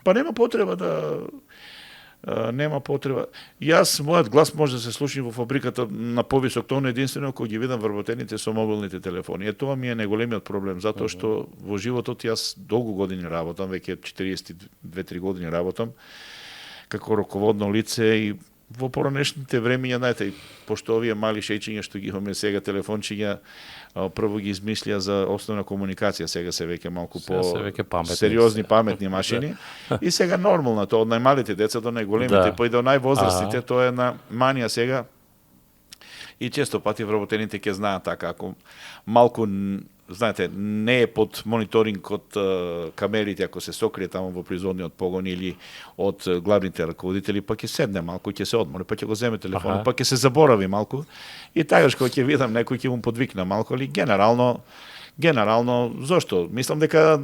Па нема потреба да нема потреба. Јас мојот глас може да се слуша во фабриката на повисок тон единствено кога ги видам вработените со мобилните телефони. Тоа ми е најголемиот проблем затоа што во животот јас долго години работам, веќе 42-3 години работам како раководно лице и во поранешните времиња, знаете, пошто овие мали шејчиња што ги имаме сега, телефончиња, прво ги измислија за основна комуникација, сега се веќе малку по сериозни паметни машини. И сега нормално тоа од најмалите деца до најголемите, па и до највозрастните, тоа е на манија сега. И често пати вработените ќе знаат така, ако малку знаете, не е под мониторинг од камерите, ако се сокрие таму во производниот погон или од главните раководители, па ќе седне малку, ќе се одмори, па ќе го земе телефонот, па ќе се заборави малку. И тагаш кога ќе видам некој ќе му подвикна малку, али генерално зошто? Мислам дека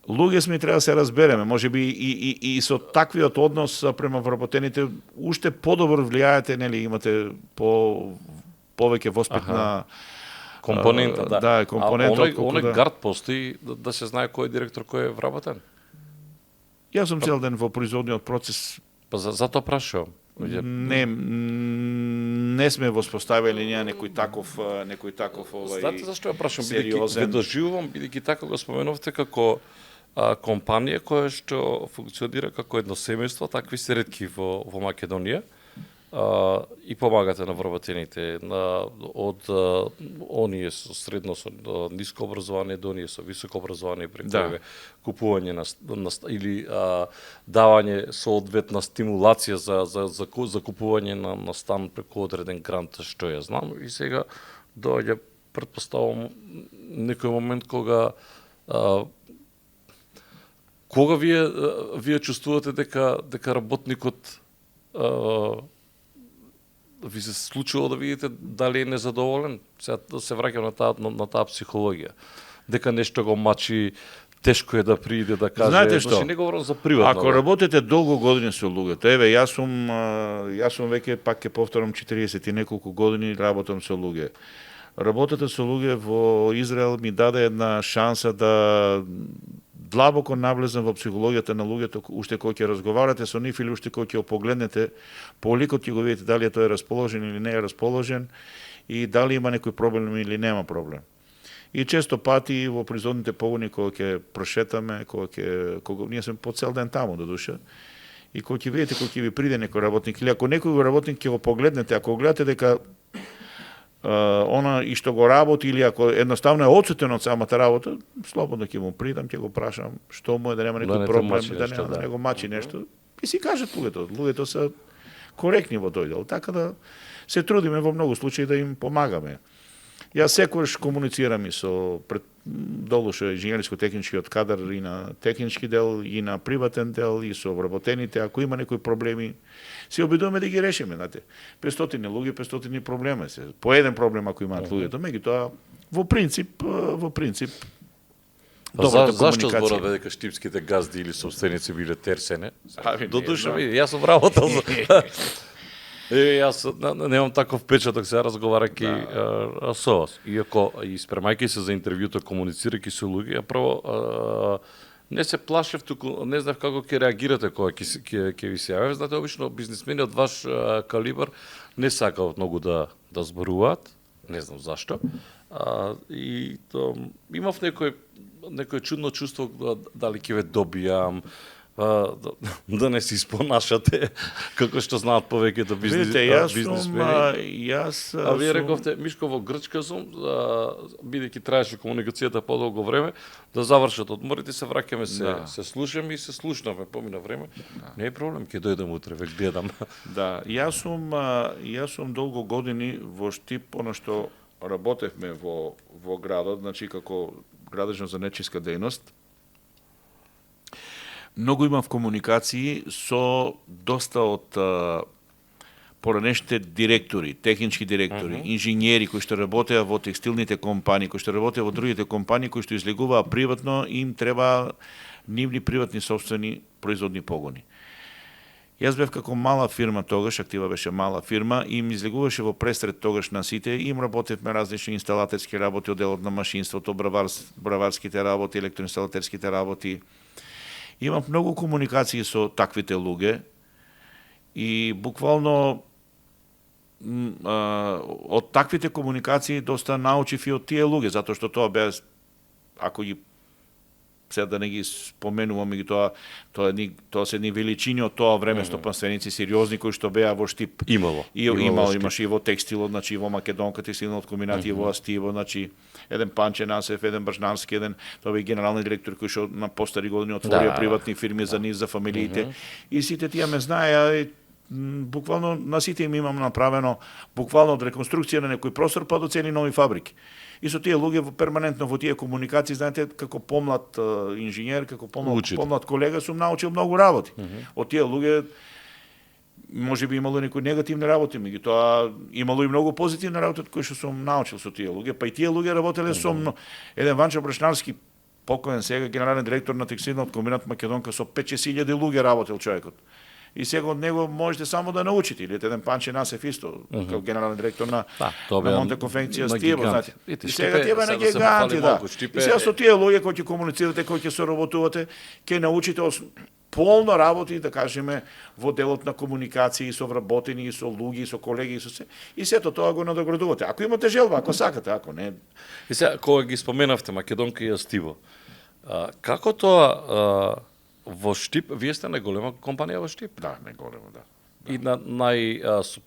луѓе сме и треба да се разбереме, можеби и со таквиот однос према вработените уште подобро влијаете, нели, имате повеќе воспитна компонента, да. Да, компонента. Оној гард постои да се знае кој е директор, кој е вработен. Јас сум цел ден во производниот процес. Па затоа прашувам. Не сме воспоставили некој таков Знаете зашто ја прашувам, бидејќи ве доживувам, бидејќи така го споменувте како компанија која што функционира како едно семејство, такви се ретки во Македонија. И помагате на вработените од оние со средно со ниско образование до оние со високо образование преку купување или давање соодветна стимулација за купување на стан преку одреден грант, што ја знам. И сега доаѓа, претпоставувам, некој момент кога вие чувствувате дека работникот ви се случило да видите дали е незадоволен? Сега да се враќам на таа психологија. Дека нешто го мачи, тешко е да пријде да каже. Знаете што? Не говорам за приватно. Ако работите долго години со луѓето, јас сум веќе, пак ќе повторам, 40 и неколку години работам со луѓе. Работата со луѓе во Израел ми даде една шанса да длабоко навлезам во психологијата на луѓето, уште кога ќе разговарате со нив или уште кога ќе погледнете по ликот, ќе го видите дали тој е расположен или не е расположен и дали има некој проблем или нема проблем. И често пати во производните погони кога ќе прошетаме, кога ние сме по цел ден таму до душа, и кога ќе видите кога ќе ви приде некој работник или ако некој работник ќе го погледнете, ако гледате дека она и што го работи или ако едноставно е одсутен од самата работа, слободно ќе му придам, ќе го прашам што му е, да нема некој проблем, да не го мачи нешто. И си кажат луѓето. Луѓето се коректни во тој дел, така да се трудиме во многу случаи да им помагаме. Јас секогаш комуницирам и со долу што инженерско-техничкиот кадар и на технички дел, и на приватен дел, и со вработените. Ако има некои проблеми, се обидуваме да ги решиме, знаете. 500 луѓе, 500 проблема се. По еден проблем ако имаат луѓето, меѓутоа во принцип добрата комуникација. Зашто збораве дека штипските газди или собственици биле терсене? До душа ми, јас сум работел за јас немам таков впечаток сега разговарајќи со вас. Иако и спремајќи се за интервјуто, комуницирајќи со луѓе, прво не се плашев, туку не знав како ќе реагирате кога ќе ви се јавев. Знаете, обично бизнисмени од ваш калибар не сакаат многу да зборуваат, не знам зашто. И имав некој чудно чувство дали ќе ве добијам, да не се испонашате како што знаат повеќето бизнисмени. Вие рековте, Мишко, во Грчка сум, бидејќи траеше комуникацијата подолго време, да завршат одморите, се враќаме, се слушаме и се слушнаме, помина време. Не е проблем, ќе дојдам утре, веќе гледам. Да, јас сум долго години во Штип, она што работевме во градот, значи како градежно за нечиска дејност. Многу имав комуникации со доста од поранешните директори, технички директори, инженери кои што работеа во текстилните компании, кои што работеа во другите компании, кои што излегуваа приватно, им треба нивни приватни собствени производни погони. Јас бев како мала фирма тогаш, Актива беше мала фирма, и им излегуваше во пресред тогаш на сите, им работевме различни инсталатерски работи, одделот на машинството, браварските работи, електроинсталатерските работи. Имам многу комуникации со таквите луѓе и буквално од таквите комуникации доста научив и од тие луѓе, затоа што тоа беа, ако ги сега да не ги споменувам, тоа се едни величини од тоа време, стопанственици сериозни кои што беа во Штип. Имаше и во текстилот, значи во Македонка текстилниот комбинат и во Астиво, значи еден Панче Насев, еден Бржнански, еден тоа е генерални директор кој што на постари години отворија приватни фирми за нив, за фамилиите. И сите тие ме знаеа, буквално на сите им имам направено буквално од реконструкција на некој простор па до цели нови фабрики. И со тие луѓе перманентно во тие комуникации, знаете, како помлад инженер, како помлад колега сум научил многу работи. Од тие луѓе може би имало некои негативни работи, меѓутоа имало и многу позитивни работи кои што сум научил со тие луѓе, па и тие луѓе работеле со мно. Еден Ванчо Брашнарски, покоен сега генерален директор на текстилниот комбинат Македонка, со 5-6 илјади луѓе работел човекот. И сега од него можете само да научите, или еден Панче Насев исто, како генерален директор на Монте Конфекција Стиво, знаете. И сега тие беа на гиганти, да. И сега со тие луѓе кои ќе комуницирате, кои ќе соработувате, ќе научите полно работи, да кажеме, во делот на комуникации, со вработени, со луѓе, со колеги, со се. И сето тоа го надоградувате. Ако имате желба, ако сакате, ако не. И сега, кога ги споменавте Македонка и Астиво, како тоа во Штип, вие сте најголема компанија во Штип? Да, најголема, да. И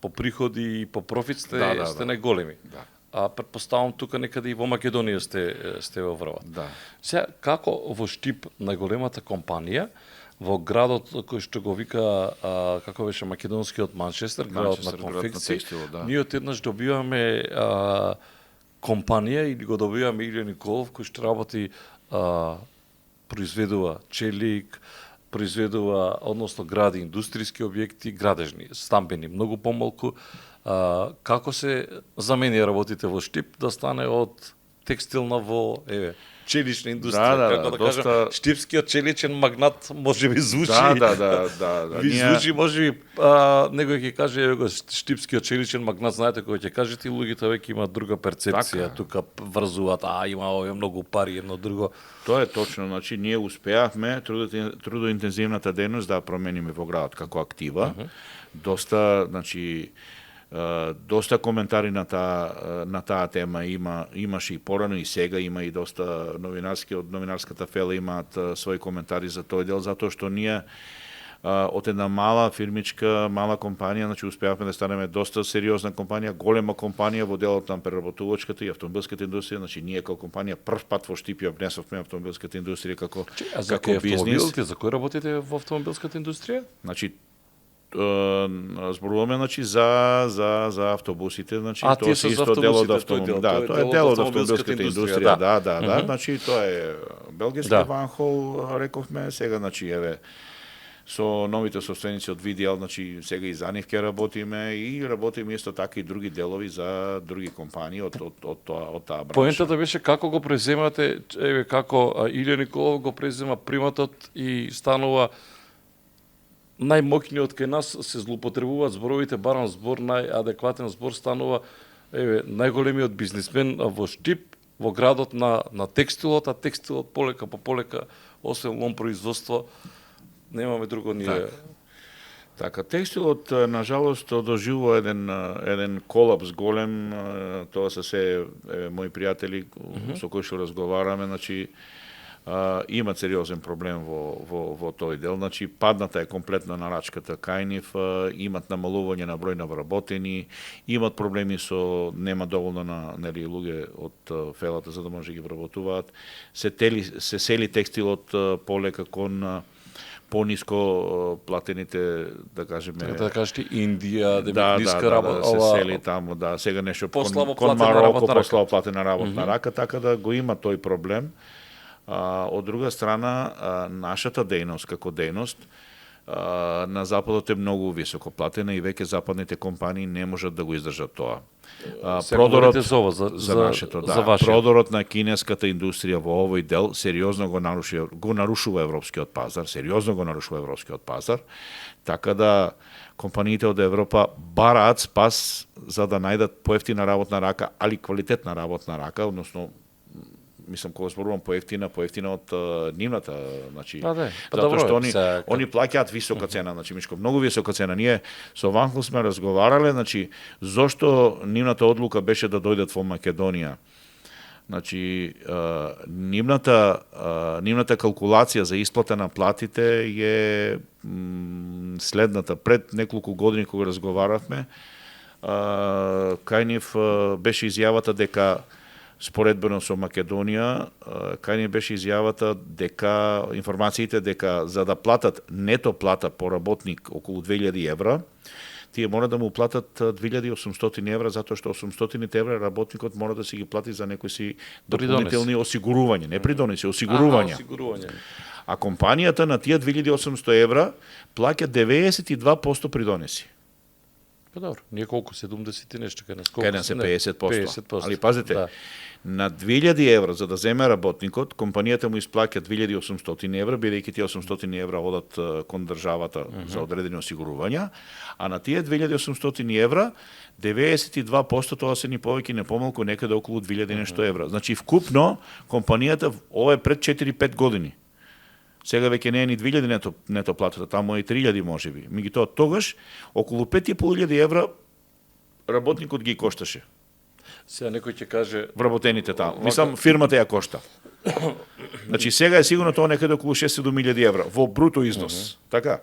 по приходи и по профит сте најголеми. Да. А претпоставам тука некаде и во Македонија сте во врвот. Да. Сега, како во Штип најголемата компанија во градот кој што го вика како беше македонскиот Манчестер, градот на конфекција, ние одеднаш добиваме компанија или го добиваме Илија Николов кој што работи произведува челик, произведува, односно гради индустријски објекти, градежни, стамбени, многу помалку. Како се замени работите во Штип да стане од текстилна во челична индустрија, како да кажам, штипскиот челичен магнат можеби звучи. Ви звучи можеби некој ќе каже еве штипскиот челичен магнат, знаете кој ќе кажете, луѓето веќе имаат друга перцепција, тука врзуваат, има овие многу пари, едно друго. Тоа е точно, значи ние успеавме трудоинтензивната дејност да промениме во градот како Актива. Доста, значи доста коментари на таа тема имаше и порано и сега има и доста новинарски од новинарската фела имаат своји коментари за тој дел, затоа што ние од една мала фирмичка, мала компанија, значи успеавме да станеме доста сериозна компанија, голема компанија во делот на преработувачката и автомобилската индустрија, значи ние како компанија прв пат во Штип ја внесовме автомобилската индустрија како бизнис. За кој работите во автомобилската индустрија? Значи зборуваме значи за автобусите, значи тоа се исто дел од автомобилската, да, тоа е дел од автомобилската индустрија, да, значи тоа е белгиски Ванхол, рековме, сега значи еве со новите собственици од Видиал, значи сега и за нив ќе работиме и работиме исто така и други делови за други компании од таа бранша. Поентата беше како го преземате, еве како Илија Николов го презема приматот и станува најмоќниот кај нас, се злоупотребуваат зборовите, барам збор, најадекватен збор станува најголемиот бизнисмен во Штип, во градот на текстилот, а текстилот полека по полека, освен лом производство, немаме друго ние. Така, текстилот, на жалост, доживува еден колапс голем, тоа се мои пријатели со кои што разговараме, значи, имат сериозен проблем во тој дел, значи падната е комплетно нарачката кај нив, имат намалување на број на вработени, имат проблеми со нема доволно нели луѓе од фелата за да може ги вработуваат, се сели текстилот полека кон пониско платените, да кажеме, да кажете Индија, ниска работа, се сели таму, да, сега нешто кон Марокко, послабо платена работна рака, така да го има тој проблем. Од друга страна, нашата дејност како дејност на Западот е многу високо платена и веќе западните компании не можат да го издржат тоа. Продорот за ова, за нашето, за вашиот. Продорот на кинеската индустрија во овој дел сериозно го нарушува европскиот пазар, така да компаниите од Европа бараат спас за да најдат поевтина работна рака, али квалитетна работна рака, односно мислам кога зборувам поевтина од нивната, значи затоа што они плаќаат висока цена, значи Мишко, многу висока цена. Ние со Ванхол сме разговарале, значи зошто нивната одлука беше да дојдат во Македонија. Значи нивната калкулација за исплата на платите е следната. Пред неколку години кога разговаравме, кај нив беше изјавата дека споредбено со Македонија, кај ни беше изјавата дека информациите дека за да платат нето плата по работник околу 2000 евра, тие мора да му платат 2800 евра, затоа што 800 евра работникот мора да си ги плати за некои си дополнителни осигурувања, не придонеси, осигурувања. А компанијата на тие 2800 евра плаќа 92% придонеси. Добро, ние колку 70 и нешто, кај нас е 50%. Али пазите, на 2000 евра за да земе работникот, компанијата му исплаќа 2800 евра, бидејќи тие 800 евра одат кон државата за одредени осигурувања, а на тие 2800 евра 92% тоа се ни повеќе не помалку некаде околу 2000 нешто евра. Значи вкупно компанијата, ова е пред 4-5 години. Сега веќе не е ни 2000 нето платата, таму е и 3000 можеби. Меѓутоа тогаш околу 5500 евра работникот ги кошташе. Сега некој ќе каже вработените таму. Мислам фирмата ја кошта. Значи сега е сигурно тоа некаде околу 6-7 евра во бруто износ. Така.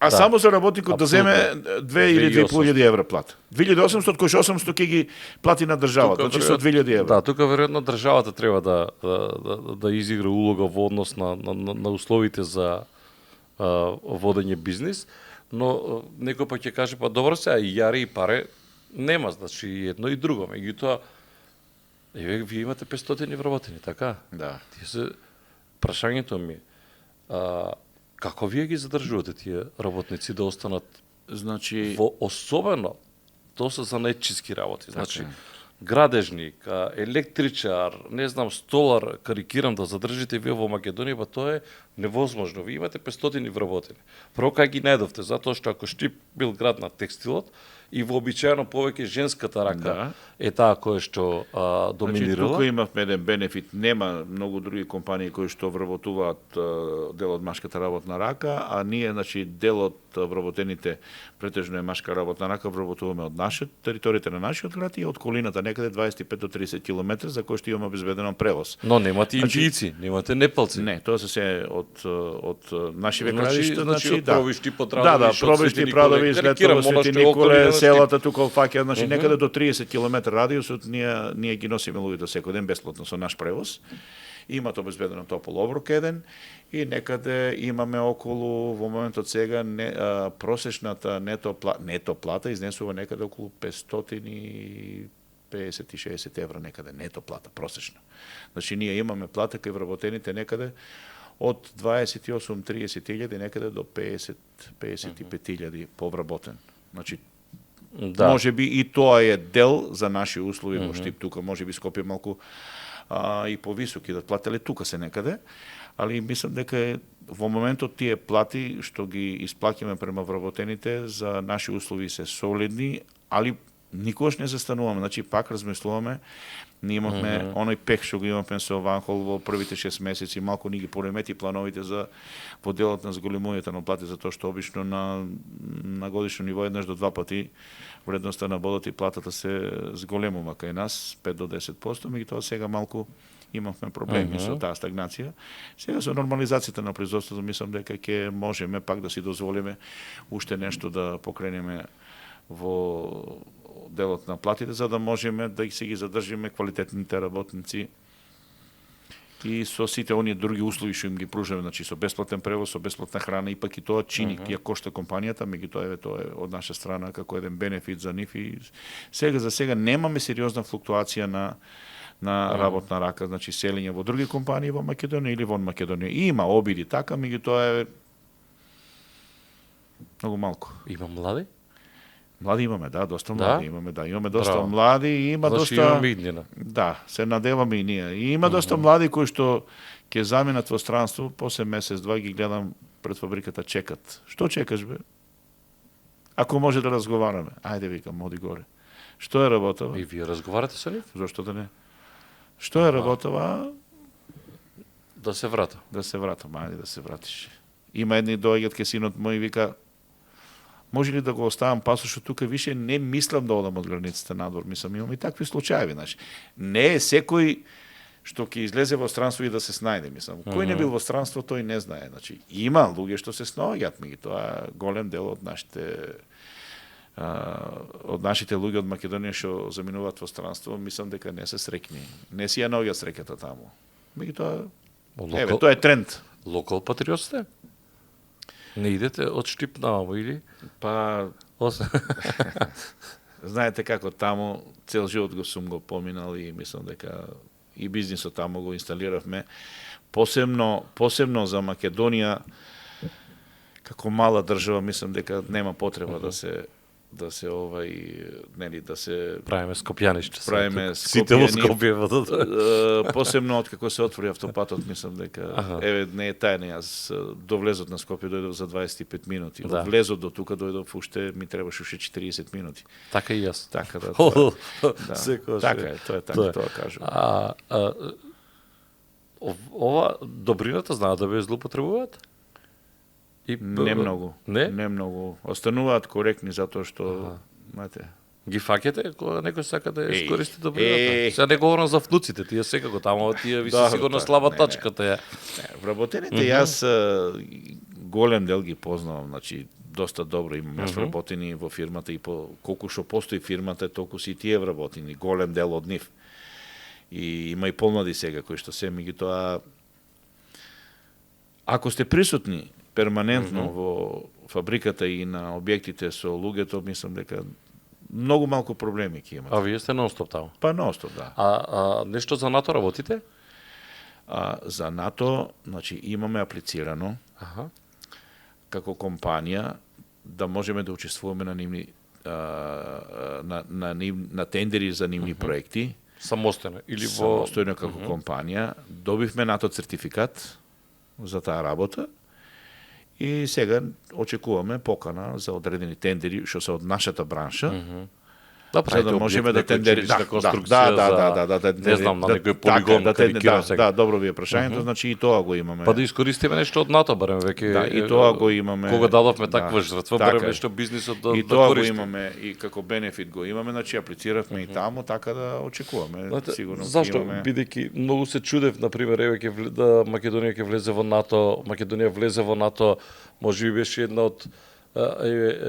А само за работникот да земе 2 или 2500 евра плата. 2800 кој 800 ќе ги плати на државата, значи со 2000 евра. Да, тука веројатно државата треба да изигра улога во однос на условите за водење бизнис, но некој па ќе каже па добро сега и јари и паре нема, значи едно и друго. Меѓутоа вие имате 500 вработени, така? Да. Тие се прашањето ми како вие ги задржувате тие работници да останат, значи во особено тоа се занетчиски работи, значи градежник, електричар, не знам, столар, карикирам да задржите вие во Македонија, па тоа е невозможно. Вие имате 500 вработени. Прво кај ги најдовте, затоа што ако Штип бил град на текстилот, и вообичаено повеќе женската рака е таа која што доминирала. Значи, тука имавме еден бенефит. Нема многу други компании кои што вработуваат дел од машката работна рака, а ние, значи, дел од вработените претежно е машка работна рака, вработуваме од територијата на нашиот град и од колината некаде 25 до 30 км за кој што имаме обезбеден превоз. Но немате индијци, немате непалци. Не, тоа се од наши градишта, значи Провишти, Подрадови, Провишти, Прадови, Светово, Свети Николе, селата тука фаќа, значи некаде до 30 км радиусот ние ги носиме луѓето секој ден бесплатно со наш превоз. Имат обезбедено топол оброк еден и некаде имаме околу во моментот сега просечната нето плата изнесува некаде околу 550-60 евра некаде нето плата просечна. Значи ние имаме плата кај вработените некаде од 28-30 илјади некаде до 50-55 илјади повработен. Значи може би и тоа е дел за наши услови во Штип, тука може би Скопје малку и повисоки да плателе тука се некаде, али мислам дека во моментот тие плати што ги исплаќаме према вработените за наши услови се солидни, али никогаш не застануваме, значи пак размислуваме. Ние имавме оној пех што го имавме со Ванхол во првите 6 месеци, малку ни ги поремети плановите за во делот на зголемувањето на плати, затоа што обично на годишно ниво еднаш до два пати вредноста на бодот и платата се зголемува кај нас 5 до 10%, меѓутоа сега малку имавме проблеми со таа стагнација. Сега со нормализацијата на производството мислам дека ќе можеме пак да си дозволиме уште нешто да покренеме во делот на платите, за да можеме да се ги задржиме квалитетните работници и со сите оние други услови што им ги пружаме, значи со бесплатен превоз, со бесплатна храна, и пак и тоа чини, ја кошта компанијата, меѓутоа тоа е од наша страна како еден бенефит за нив и сега за сега немаме сериозна флуктуација на на работна рака, значи селење во други компании во Македонија или вон Македонија. Има обиди така, меѓутоа е многу малку. Има млади? Млади имаме, да, доста Да? млади имаме, да, имаме доста Браво. млади и има Значи доста имаме иднина. Да, се надеваме и ние. И има доста млади кои што ќе заминат во странство, после месец два ги гледам пред фабриката чекат. Што чекаш бе? Ако може да разговараме. Ајде викам, оди горе. Што е работава? И вие разговарате со нив? Зошто да не? Што е работава? Да се врата. Да се вратам, ајде да се вратиш. Има едни доаѓаат ке синот мој и вика, може ли да го оставам пасошот тука, више не мислам да одам од границата надвор, мислам, имам и такви случаеви, значи. Не е секој што ќе излезе во странство и да се снајде, мислам. Кој не бил во странство, тој не знае, значи. Има луѓе што се снаоѓаат, меѓутоа голем дел од нашите луѓе од Македонија што заминуваат во странство, мислам дека не се среќни. Не си ја наоѓаат среќата таму. Меѓутоа, еве, тоа е тренд. Локал патриот сте? Не идете од Штип навамо или? Па, Ос- знаете како таму цел живот го сум го поминал и мислам дека и бизнисот таму го инсталиравме. Посебно за Македонија како мала држава мислам дека нема потреба да се нели да се Правиме Скопјаниште. Правиме Сите во Скопје, Скопје. посебно од како се отвори автопатот, мислам дека еве не е тајна, јас до влезот на Скопје дојдов за 25 минути. Да. Од влезот до тука дојдов уште ми требаше уште 40 минути. Така и јас. Така да. Да. Секогаш Така е, тоа е така, тоа кажувам. Ова добрината знаат да ве злоупотребуваат? И Не многу. Не? Не многу. Остануваат коректни затоа што знаете. Ги фаќате кога некој сака да ја Еј, искористи добрината? еј. Сега не говорам за внуците, тие секако таму, тие ви се Да, сигурно да, слаба не, не. тачката ја. Вработените јас голем дел ги познавам, значи доста добро имам јас вработени во фирмата и по колку што постои фирмата, толку си и тие вработени, голем дел од нив. И има и помлади сега кои што се меѓутоа ако сте присутни перманентно во фабриката и на објектите со луѓето, мислам дека многу малку проблеми ќе имате. А вие сте нон-стоп таму. Па ностоп, да. Нешто за НАТО работите? За НАТО, значи имаме аплицирано Аха. како компанија да можеме да учествуваме на нивни на тендери за нивни проекти, Самостојно или во самостојно како компанија. Добивме НАТО цертификат за таа работа и сега очекуваме покана за одредени тендери што се од нашата бранша. да За правите да можеме да тендери конструкција не знам, на некој полигон, карикирам сега. Да, добро ви е прашањето, значи и тоа го имаме. Па да искористиме нешто од НАТО, барем веќе. Да, и тоа го имаме. Кога дадовме Да, таква жртва, така барем е. нешто бизнисот да И тоа го користи. имаме и како бенефит го имаме, значи аплициравме и таму, така да очекуваме. Знаете, Сигурно зашто имаме. бидејќи многу се чудев на пример еве да Македонија ќе влезе во НАТО, Македонија влезе во НАТО, можеби беше една од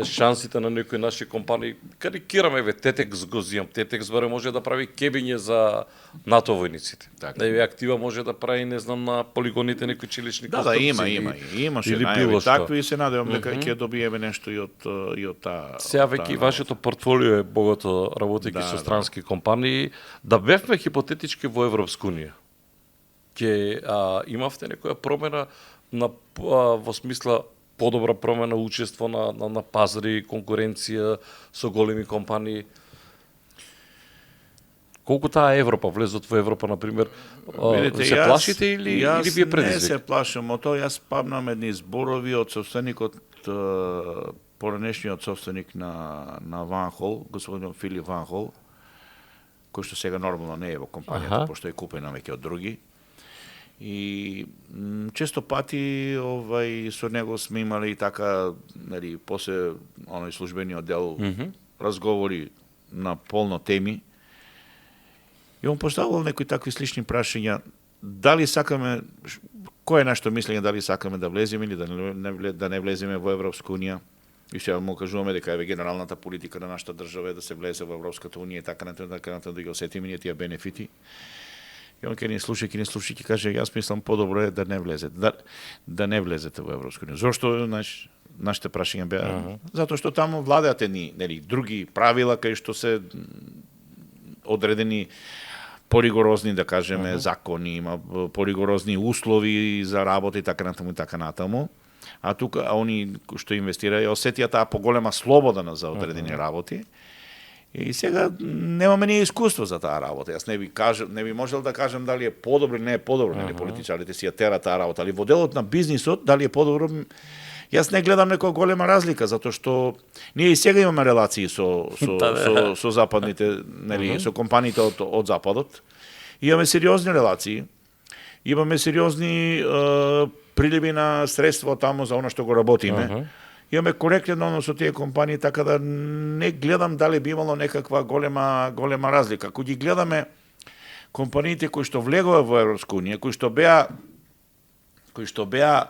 шансите на некои наши компании. Карикираме еве Тетекс го зијам, Тетекс баре може да прави кебиње за НАТО војниците. Така. Еве Актива може да прави не знам на полигоните некои чилични Да, конструкции. имаше или најави било што. такви и се надевам дека ќе добиеме нешто и од таа. Сега веќе и вашето портфолио е богато работејќи Да, со да. странски компании. Да бевме хипотетички во Европска унија. Ќе имавте некоја промена во смисла подобра промена учество на пазари, конкуренција со големи компании. Колку таа Европа, влезот во Европа, например, Видите, се плашите или вие не предизвик? се плашам од тоа, јас спамнам едни зборови од собственикот, поранешниот собственик на Ванхол, господин Филип Ванхол, кој што сега нормално не е во компанијата, Аха. пошто е купена веќе од други. И често пати со него сме имали и така, нели, после оној службениот дел разговори на полно теми. И он поставувал некои такви слични прашања, дали сакаме, кој е нашето мислење, дали сакаме да влеземе или да не влеземе во Европска унија. И сега му кажуваме дека е генералната политика на нашата држава е да се влезе во Европската унија и така натаму да ги осетиме ние тие бенефити. И он ќе ни слуша, ќе каже, јас мислам подобро е да не влезете, да не влезете во Европска унија. Зошто, нашите прашања беа? Затоа што таму владеат нели други правила кај што се одредени поригорозни, да кажеме, закони, има поригорозни услови за работа и така натаму. А тука они што инвестираат осетија таа поголема слобода за одредени работи. И сега немаме ние искуство за таа работа. Јас не би можел да кажем дали е подобро или не е подобро, нели политичарите си ја терат таа работа, али во делот на бизнисот дали е подобро. Јас не гледам некоја голема разлика, затоа што ние и сега имаме релации со западните, нели, со компаниите од западот. Имаме сериозни релации. Имаме сериозни приливи на средства таму за она што го работиме. Имаме коректен однос со тие компании, така да не гледам дали би имало некаква голема разлика. Ако ги гледаме компаниите кои што влегува во Европска унија, кои што беа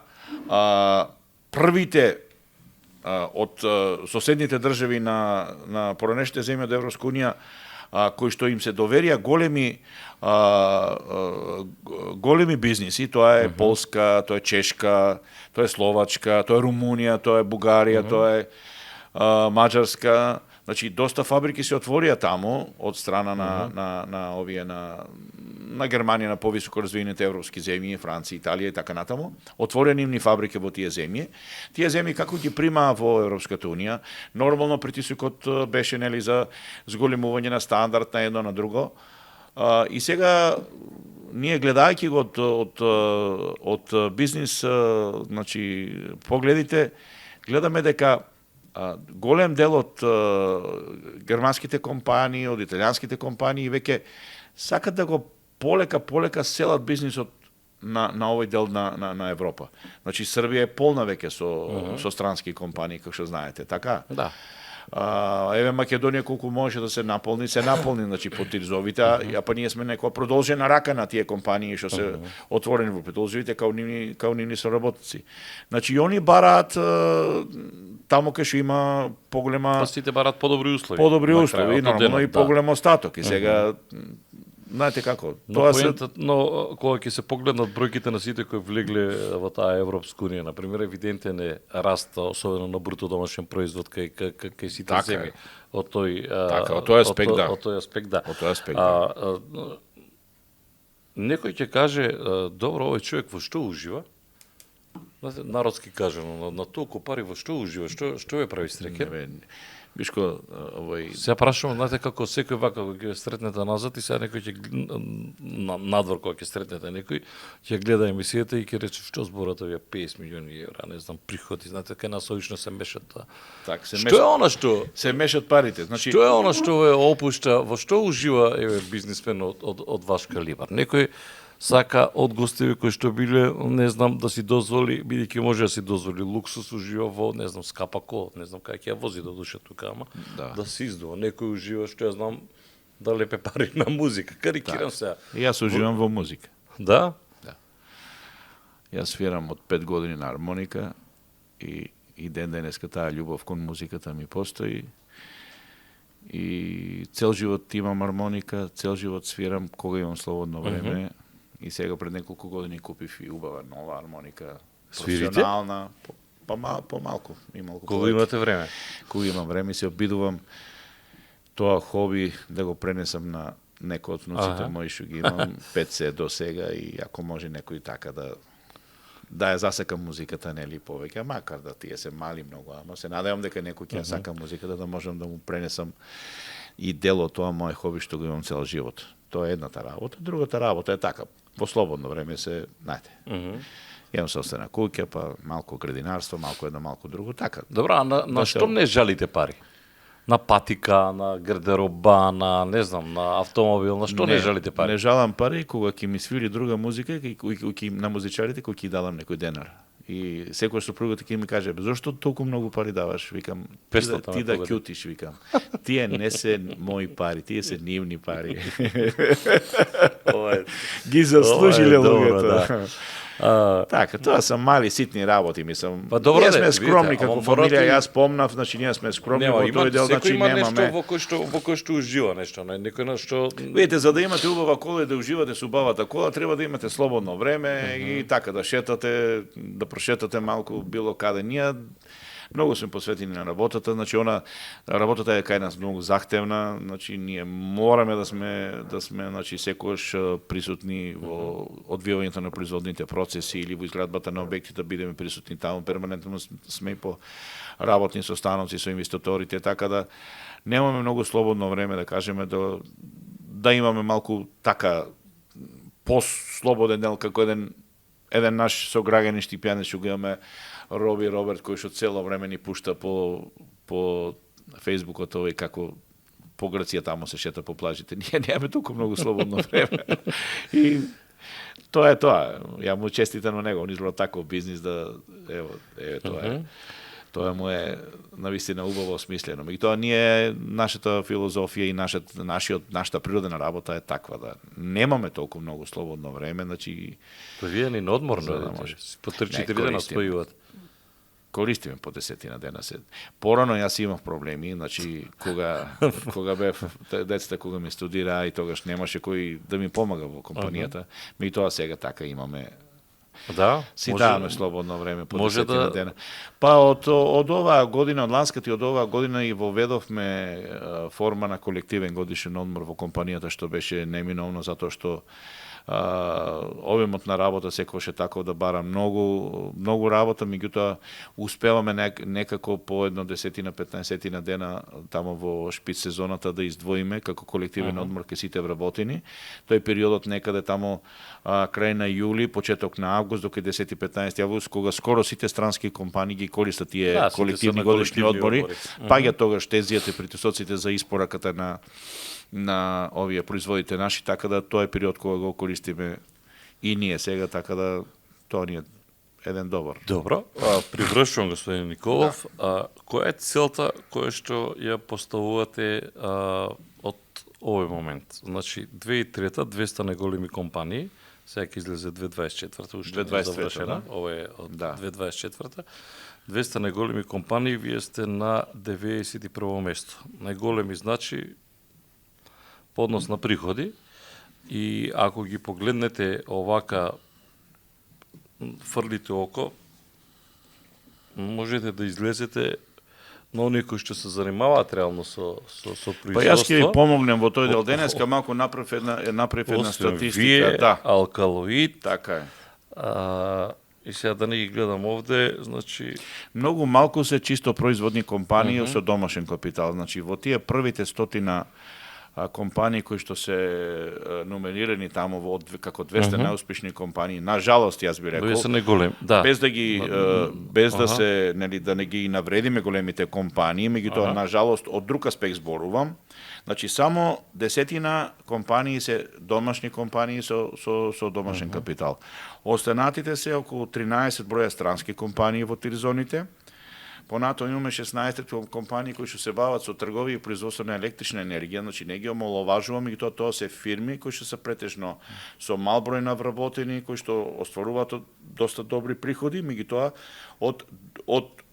првите од соседните држави на поранешните земји од Европска унија, кои што им се доверија големи бизниси, тоа е Полска, тоа е Чешка, тоа е Словачка, тоа е Румунија, тоа е Бугарија, тоа е Маđарска. Значи доста фабрики се отворија таму од страна на овие на Германија, на повисоко развиените европски земји, Франција, Италија и така натаму. Отворени нивни фабрики во тие земји. Тие земји како ги примаа во Европската унија, нормално притисокот беше нели за зголемување на стандард на едно на друго. И сега ние гледајќи го од бизнис, значи погледите, гледаме дека голем дел од германските компании, од италијанските компании веќе сакат да го полека селат бизнисот на овој дел на Европа. Значи Србија е полна веќе со странски компании, како што знаете, така? Да. Еве Македонија колку може да се наполни, значи по тирзовите, а па ние сме некоја продолжена рака на тие компании што се отворени во продолживите као нивни соработници. Значи они бараат таму кај што има поголема Па сите бараат подобри услови. Подобри услови, нормално и поголем остаток. И сега знаете како? Но кога ќе се погледнат бројките на сите кои влегле во таа Европска унија, на пример, евидентен е раст, особено на бруто домашен производ кај сите земји. Од тој од тој аспект, да. Од тој аспект, да. Од тој аспект, да. Некој ќе каже, добро, овој човек во што ужива? Народски кажано, на толку пари во што ужива? Што ве прави среќен? Бишко, овој... Сега прашувам, знаете како секој вака кога ќе сретнете назад и сега некој ќе надвор кога ќе сретнете некој ќе гледа емисијата и ќе рече што зборат овие 50 милиони евра, не знам, приходи, знаете кај нас обично се мешат. Так, што е она што се мешат парите? Значи што е она што ве опушта, во што ужива еве бизнисмен од ваш калибар? Некој сака од гостиви кои што биле, не знам, да си дозволи, бидејќи може да си дозволи луксус, ужива во, не знам, скапа кола, не знам како ќе ја вози до душа тука, ама да се издува. Некој ужива, што ја знам, да лепе пари на музика. Карикирам се. Јас уживам во музика. Да? Да. Јас свирам од 5 години на армоника и ден денеска таа љубов кон музиката ми постои. И цел живот имам армоника, цел живот свирам кога имам слободно време. И сега пред неколку години купив и убава нова армоника. Професионална, помалку. Кога имате време? Кога имам време, се обидувам тоа хоби да го пренесам на некој од внуците мои што ги имам 5 до сега и ако може некој така да ја засека музиката, нели повеќе, макар да тие се мали многу, ама се надевам дека некој ќе ја сака музиката да можам да му пренесам и дел од тоа мој хоби што го имам цел живот. Тоа е едната работа. Другата работа е така, во слободно време се, знаете. Имам собствена куќа, па малку градинарство, малку едно, малку друго, така. Добра, на што не жалите пари? На патика, на гардероба, на, не знам, на автомобил, на што не жалите пари? Не жалам пари кога ќе ми свири друга музика, на музичарите кои ќе дадам некој денар. И секој супругата ќе ми каже, зошто толку многу пари даваш? Викам, ти да ќутиш, викам. Тие не се мои пари, тие се нивни пари. Ги заслужиле луѓето. Така, тоа се мали ситни работи, мислам. Па добро, ние сме скромни како фамилија, јас помнав, значи ние сме скромни во тој дел, значи немаме. Секој во кој што ужива нешто, некој на што... Видите, за да имате убава кола и да уживате со убавата кола, треба да имате слободно време и така да шетате, да прошетате малку било каде. Ние многу сме посветени на работата, значи работата е кај нас многу захтевна, значи ние мораме да сме значи секогаш присутни во одвивањето на производните процеси или во изградбата на објекти, да бидеме присутни таму, перманентно сме и по работни состаноци со инвеститорите, така да немаме многу слободно време, да кажеме, да имаме малку така по-слободен дел, како еден наш сограѓанин Штипјанец, што го имаме Роби Роберт, кој што цело време ни пушта по Фејсбукот овој како по Грција таму се шета по плажите. Ние немаме толку многу слободно време. И тоа е тоа. Ја му честитам на него, он избрал таков бизнис да тоа е. Тоа му е навистина убаво осмислено. Меѓутоа ние нашата филозофија и нашата природна работа е таква да немаме толку многу слободно време, значи Па вие ни на одмор За да дојдете. може. По 3-4 Не, дена користим. спојувате. користиме по 10 дена се. Порано јас имав проблеми, значи кога бев децата кога ми студираа и тогаш немаше кој да ми помага во компанијата. Меѓутоа сега така имаме. Да, Си даваме слободно време по може 10 дена. Па од оваа година, од ланската и од оваа година и воведовме форма на колективен годишен одмор во компанијата, што беше неминовно затоа што обемот на работа секогаш е таков да бара многу работа, меѓутоа успеваме некако по едно 10-15 дена тамо во шпиц сезоната да издвоиме како колективен одмор ке сите вработени. Тој периодот некаде тамо крај на јули, почеток на август, доке 10-15 август, кога скоро сите странски компании ги користат тие Да, сите колективни се на годишни колективни одмори, одмори. паѓа тогаш тезијата и притисоците за испораката на овие производите наши, така да тоа е период кога го користиме и ние сега, така да тоа ни е еден добар. Добро, привршувам господин Николов. Која е целта која што ја поставувате од овој момент? Значи 2003 200 најголеми компании, сега ќе излезе 2024, уште не е 2023, завршена, да. ова е од Да. 2024. 200 најголеми компании, вие сте на 91 место. Најголеми значи по однос на приходи и ако ги погледнете овака фрлите око, можете да излезете на оние кои што се занимаваат реално со производство. Па јас ќе ви помогнем во тој дел денеска, малку направив една Освен статистика, вие, да. алкалоид, Така е. и сега да не ги гледам овде, значи Многу малку се чисто производни компании со домашен капитал. Значи во тие првите 100 компании кои што се номинирани таму како 200 најуспешни компании, на жалост јас би вие рекол, се неголеми. Да. без да ги без да се да не ги навредиме големите компании, меѓутоа на жалост од друг аспект зборувам. Значи само 10 компании се домашни компании со домашен капитал. Останатите се околу 13 броја странски компании во тирзоните. Понато имаме 16 компании кои што се бават со трговија и производство на електрична енергија, значи не ги омаловажуваме, и тоа се фирми кои што се претежно со мал број на вработени, кои што остваруваат доста добри приходи, меѓутоа од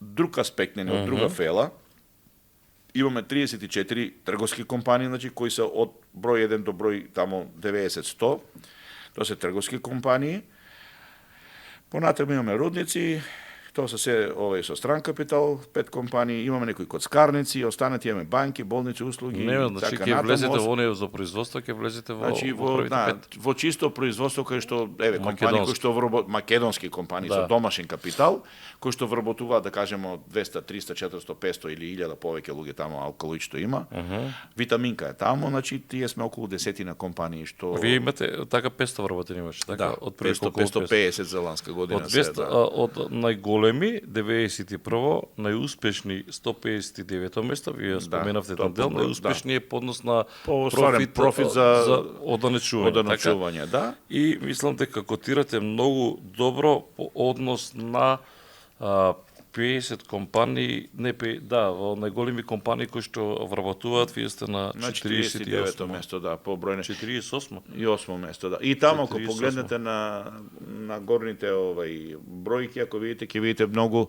друг аспект, од друга фела, имаме 34 трговски компании, значи кои се од број 1 до број тамо 90-100. Тоа се трговски компании. Понатаму имаме рудници, тоа се се со стран капитал, 5 компании, имаме некои коцкарници, останати имаме банки, болници, услуги, Не, значи така ќе натаму. влезете во оние за производство, ќе влезете во Значи во првите 5. во чисто производство кој што компании кои што македонски компании Да. со домашен капитал, кои што вработуваат да кажеме 200, 300, 400, 500 или 1000 повеќе луѓе таму, алкалоид што има. Витаминка е таму, значи тие сме околу 10 компании што Вие имате така 500 вработени имаше, така? да, од први 500, колку? 550 за ланска година Од се, 200, да. од најголеми 91, најуспешни 159 место, вие споменавте тоа еден дел, по број, најуспешни е по однос на По остварен профит за одданечување. одданочување, да. И мислам дека котирате многу добро по однос на 50 компании, во најголеми компании кои што вработуваат, вие сте на На 49 48 место, да, по број 48. и 8 место, да. И таму ако 48. погледнете на горните бројки, ако видите, ќе видите многу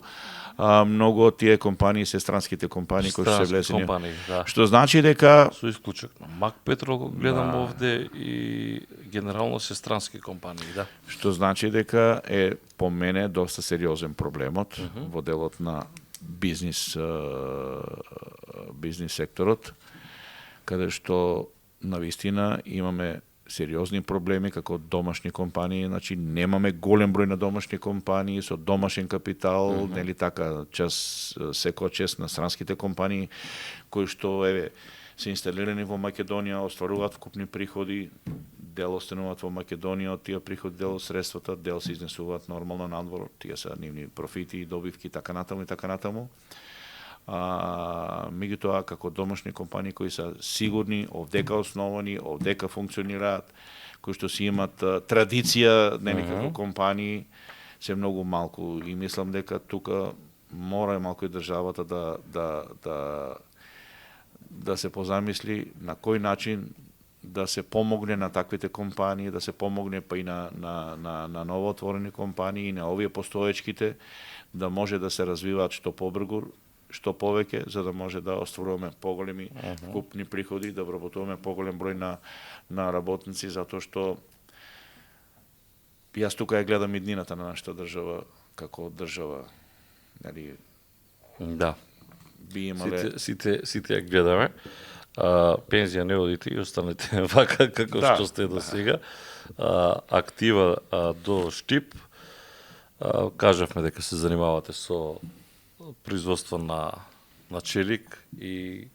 од тие компании се странските компании кои што се Странски влезени. компании, да. Што значи дека Со исклучок на Мак Петрол го гледам овде и генерално се странски компании, да. што значи дека е по мене доста сериозен проблемот во делот на бизнис секторот, каде што навистина имаме сериозни проблеми како домашни компании, значи немаме голем број на домашни компании со домашен капитал, нели така, секоја чест на странските компании кои што се инсталирани во Македонија, остваруваат вкупни приходи, дел остануваат во Македонија, од тие приходи, дел од средствата, дел се изнесуваат нормално надвор, тие се нивни профити, добивки, така натаму и така натаму. Меѓутоа, како домашни компании кои се сигурни, овдека основани, овдека функционираат, кои што си имат традиција, нели како компании, се многу малку. И мислам дека тука мора малку и државата да се позамисли на кој начин да се помогне на таквите компании, да се помогне па и на новоотворени компании и на овие постоечките, да може да се развиваат што побрзо, што повеќе, за да може да остваруваме поголеми вкупни приходи, да вработуваме поголем број на работници, затоа што јас тука ја гледам иднината на нашата држава како држава. Нели, Да. би имале... Сите ја гледаме. Пензија не одите и останете вака како што сте до сега. Актива до Штип. Кажавме дека се занимавате со производство на челик и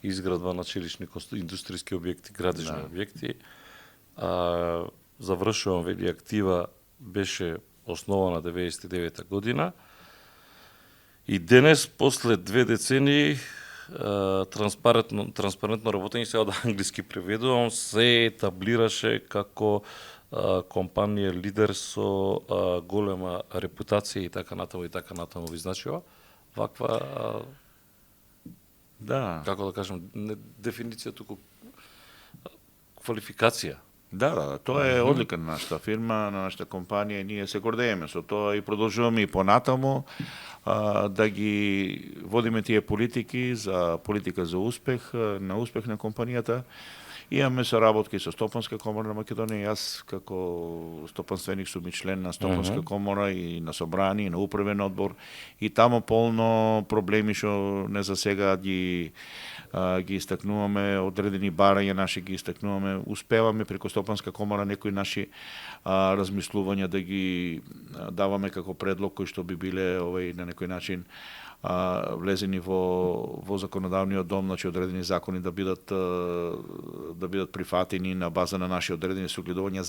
изградба на челични индустријски објекти, градежни објекти. Завршувам, вели, актива беше основана 99 година и денес, после 2 децении, транспарентно работење, сега да англиски преведувам, се етаблираше како компанија лидер со голема репутација и така натаму ви значува ваква како да кажем, не дефиниција, туку квалификација. Да, тоа е одлика на нашата фирма, на нашата компанија, ние се гордееме со тоа и продолжуваме и понатаму да ги водиме тие политики за успех, на успех на компанијата. Имаме соработки со Стопанска комора на Македонија, јас како стопанственик сум и член на Стопанска комора и на собрание, и на управен одбор, и тамо полно проблеми што не за сега ги истакнуваме, одредени барања наши ги истакнуваме, успеваме преку Стопанска комора некои наши размислувања да ги даваме како предлог кои што би биле на некој начин влезени во законодавниот дом, значи одредени закони да бидат прифатени на база на наши одредени согледувања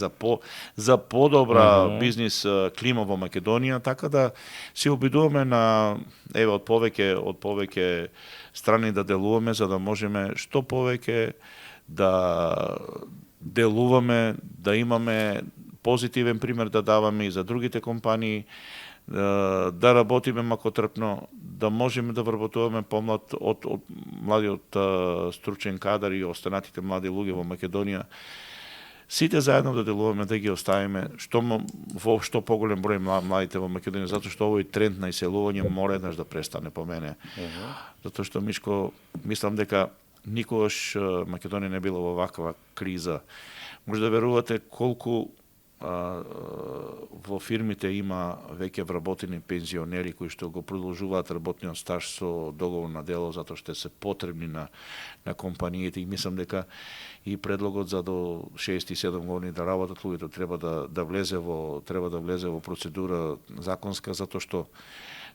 за подобра бизнис клима во Македонија, така да се обидуваме од повеќе страни да делуваме, за да можеме што повеќе да делуваме, да имаме позитивен пример да даваме и за другите компании, да работиме макотрпно, да можеме да вработуваме помлад од младиот стручен кадар и останатите млади луѓе во Македонија. Сите заедно да делуваме, да ги оставиме во што поголем број младите во Македонија, затоа што овој тренд на иселување мора еднаш да престане по мене. Затоа што, Мишко, мислам дека никогаш Македонија не била во ваква криза. Може да верувате колку во фирмите има веќе вработени пензионери кои што го продолжуваат работниот стаж со договор на дело, затоа што се потребни на компаниите, и мислам дека и предлогот за до 67 години да работат луѓето треба да влезе во процедура законска, затоа што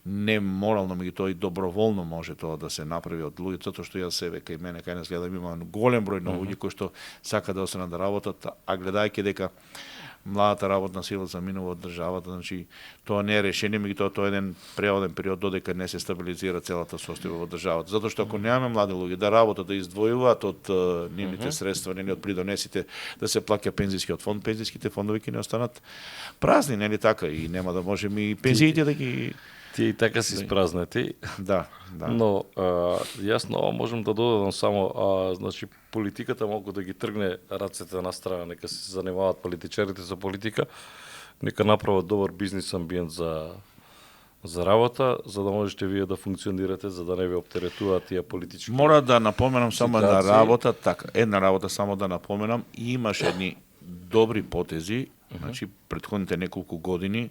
не морално, меѓутоа и доброволно може тоа да се направи од луѓето, затоа што јас себе кај мене, кај нас гледам, има голем број на луѓе кои што сака да останат да работат, а гледајќи дека младата работна сила заминува од државата, значи тоа не е решение, меѓутоа тоа е еден преоден период додека не се стабилизира целата состојба во државата. Затоа што ако немаме млади луѓе да работат, да издвојуваат од нивните средства, нели од придонесите, да се плаќа пензискиот фонд, пензиските фондови ќе не останат празни, нели така, и нема да можеме и пензиите да ги Тие и така се испразнети. Да. Но јас на ова можам да додадам само, значи политиката малку да ги тргне рацете на страна, нека се занимаваат политичарите за политика, нека направат добар бизнис амбиент за работа, за да можете вие да функционирате, за да не ви оптеретуваат тие политички. Мора да напоменам само една работа само да напоменам, имаше едни добри потези, значи претходните неколку години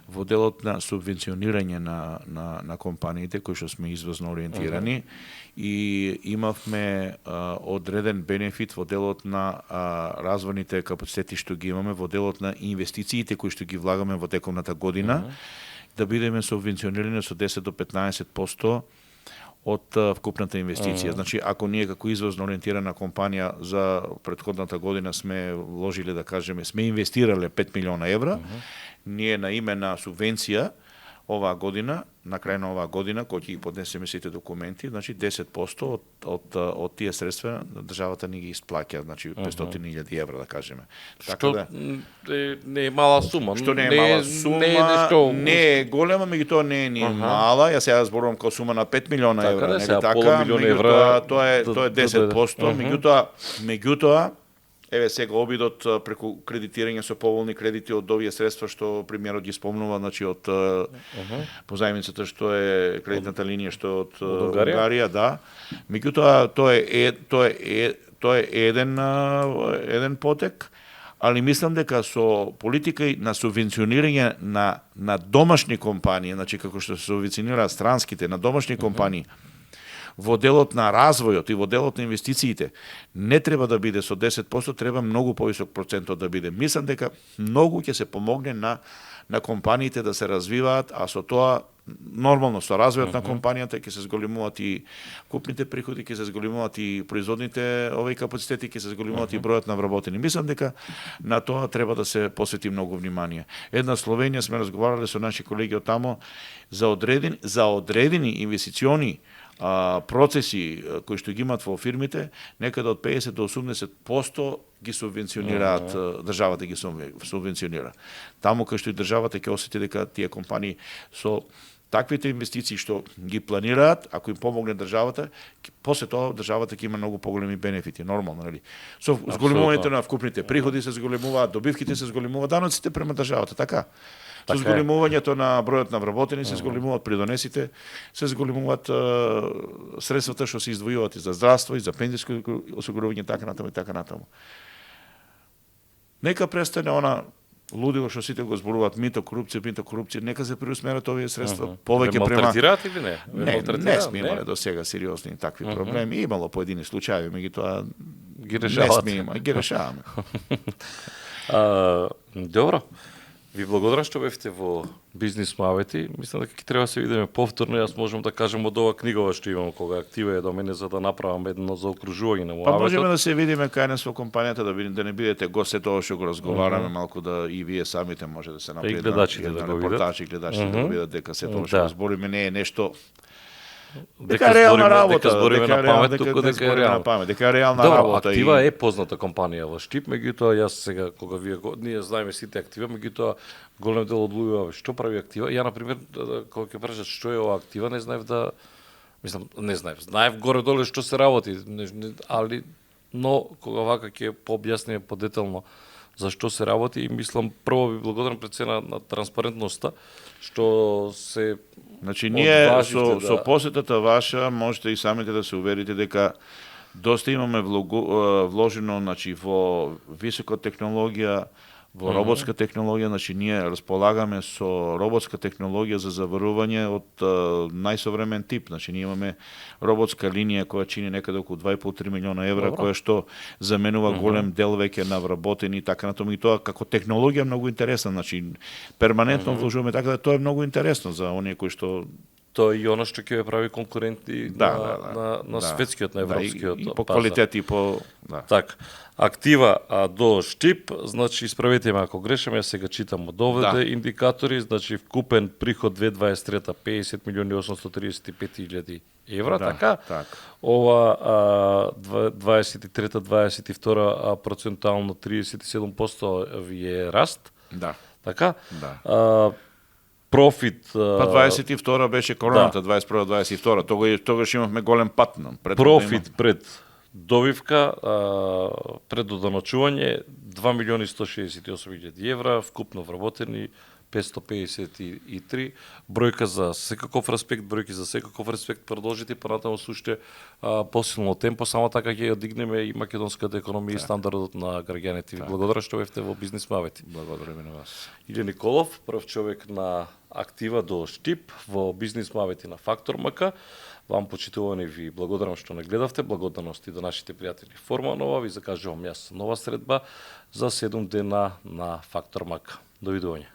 во делот на субвенционирање на компаниите кои што сме извозно ориентирани и имавме одреден бенефит во делот на развојните капацитети што ги имаме, во делот на инвестициите кои што ги влагаме во тековната година, да бидеме субвенционирани со 10 до 15% од вкупната инвестиција. Значи, ако ние како извозно ориентирана компанија за претходната година сме вложиле, да кажеме, сме инвестирале 5 милиона евра, ние на име на субвенција оваа година, на крај на оваа година, кој ќе ги поднесеме сите документи, значи 10% од тие средства државата ни ги исплаќа, значи 500.000 евра, да кажеме. Така да не е мала сума. Што не е мала сума, не е голема, меѓутоа не е ни мала. Јас сега зборувам како сума на 5 милиона евра, нели така? Пола милион евра, тоа е 10%, меѓутоа еве сега обидот преку кредитирање со поволни кредити од овие средства што премиерот ги спомнува, значи од позајмицата што е кредитната линија што од Унгарија, да. Меѓутоа тоа е еден потек, али мислам дека со политика на субвенционирање на домашни компании, значи како што се субвенционираат странските на домашни компании, во делот на развојот и во делот на инвестициите не треба да биде со 10%, треба многу повисок процентот да биде. Мислам дека многу ќе се помогне на компаниите да се развиваат, а со тоа нормално со развојот на компанијата ќе се зголемуваат и купните приходи, ќе се зголемуваат и производните овој капацитети, ќе се зголемуваат и бројот на вработени. Мислам дека на тоа треба да се посвети многу внимание. Една Словенија сме разговарале со наши колеги од тамо за одредени инвестициони процеси кои што ги имаат во фирмите, некаде од 50 до 80% ги субвенционираат, државата ги субвенционира. Таму кај што и државата ќе осети дека тие компании со таквите инвестиции што ги планираат, ако им помогне државата, после тоа државата ќе има многу поголеми бенефити, нормално, нели? Со зголемувањето на вкупните приходи се зголемуваат, добивките се зголемуваат, даноците према државата, така. Со зголемувањето на бројот на вработени се зголемуваат придонесите, се зголемуваат средствата што се издвојуваат и за здравство, и за пензиско осигурување, така натаму. Нека престане она лудило што сите го зборуваат мито, корупција, нека се преусмерат овие средства повеќе према. Малтретираат или не? Не сме имале до сега сериозни такви проблеми, имало поедини случаи, меѓутоа ги решават. Ги решаваме. Добро. Ви благодарам што бевте во Бизнис Мавети. Мислам дека ќе треба да се видиме повторно. Јас можам да кажам од ова книгова што имам кога актива е до мене за да направам едно заокружување на Муаветот. Па можеме да се видиме кај нас во компанијата, да не бидете гост, се тоа што го разговараме малку, да и вие самите може да се направи гледачите една да го репортаж и гледачите да го видат дека се тоа што збориме не е нешто дека реална работа, дека збориме на памет, дека е реална. Дека е реална работа. Актива е позната компанија во Штип, меѓутоа јас сега кога ние знаеме сите Актива, меѓутоа голем дел од луѓето што прави Актива. Ја на пример кога ќе прашат што е ова Актива, не знаев да знаев горе-долу што се работи, но кога вака ќе пообјасниме подетелно за што се работи и мислам прво ви благодарам пред се на транспарентноста што се Значи ние со посетата ваша можете и самите да се уверите дека доста имаме вложено, значи во висока технологија, во роботска технологија, значи ние располагаме со роботска технологија за заварување од најсовремен тип. Значи ние имаме роботска линија која чини некаде околу 2,5-3 милиона евра, која што заменува голем дел веќе на вработени и така натаму. И тоа како технологија многу интересна, значи перманентно вложуваме, така да тоа е многу интересно за оние кои што тоа е и она што ќе ве прави конкуренти на светскиот, на европскиот и по квалитет и по Така. Актива до Штип, значи исправете ме ако грешам, јас сега читам од овде индикатори, значи вкупен приход 2023 50.835.000 евра, така? Ова 23-22 процентуално 37% ви е раст. Така? Профит... Па 22 беше короната, 21-22, тогаш имавме голем пат. Профит пред добивка, пред доданочување 2.168.000 евра, вкупно вработени 553, бројка за секаков респект, бројки за секаков респект, продолжите понатаму со уште посилно темпо, само така ќе ја дигнеме и македонската економија и стандардот на граѓаните. Ви благодарам што бевте во Бизнис Мавети. Благодарам и на вас. Иле Николов, прв човек на актива до Штип во Бизнис Мавети на Фактор МК. Вам, почитувани, ви благодарам што не гледавте. Благодарности до нашите пријатели Форма Нова. Ви закажувам јас нова средба за 7 дена на Фактор МК. Довидување.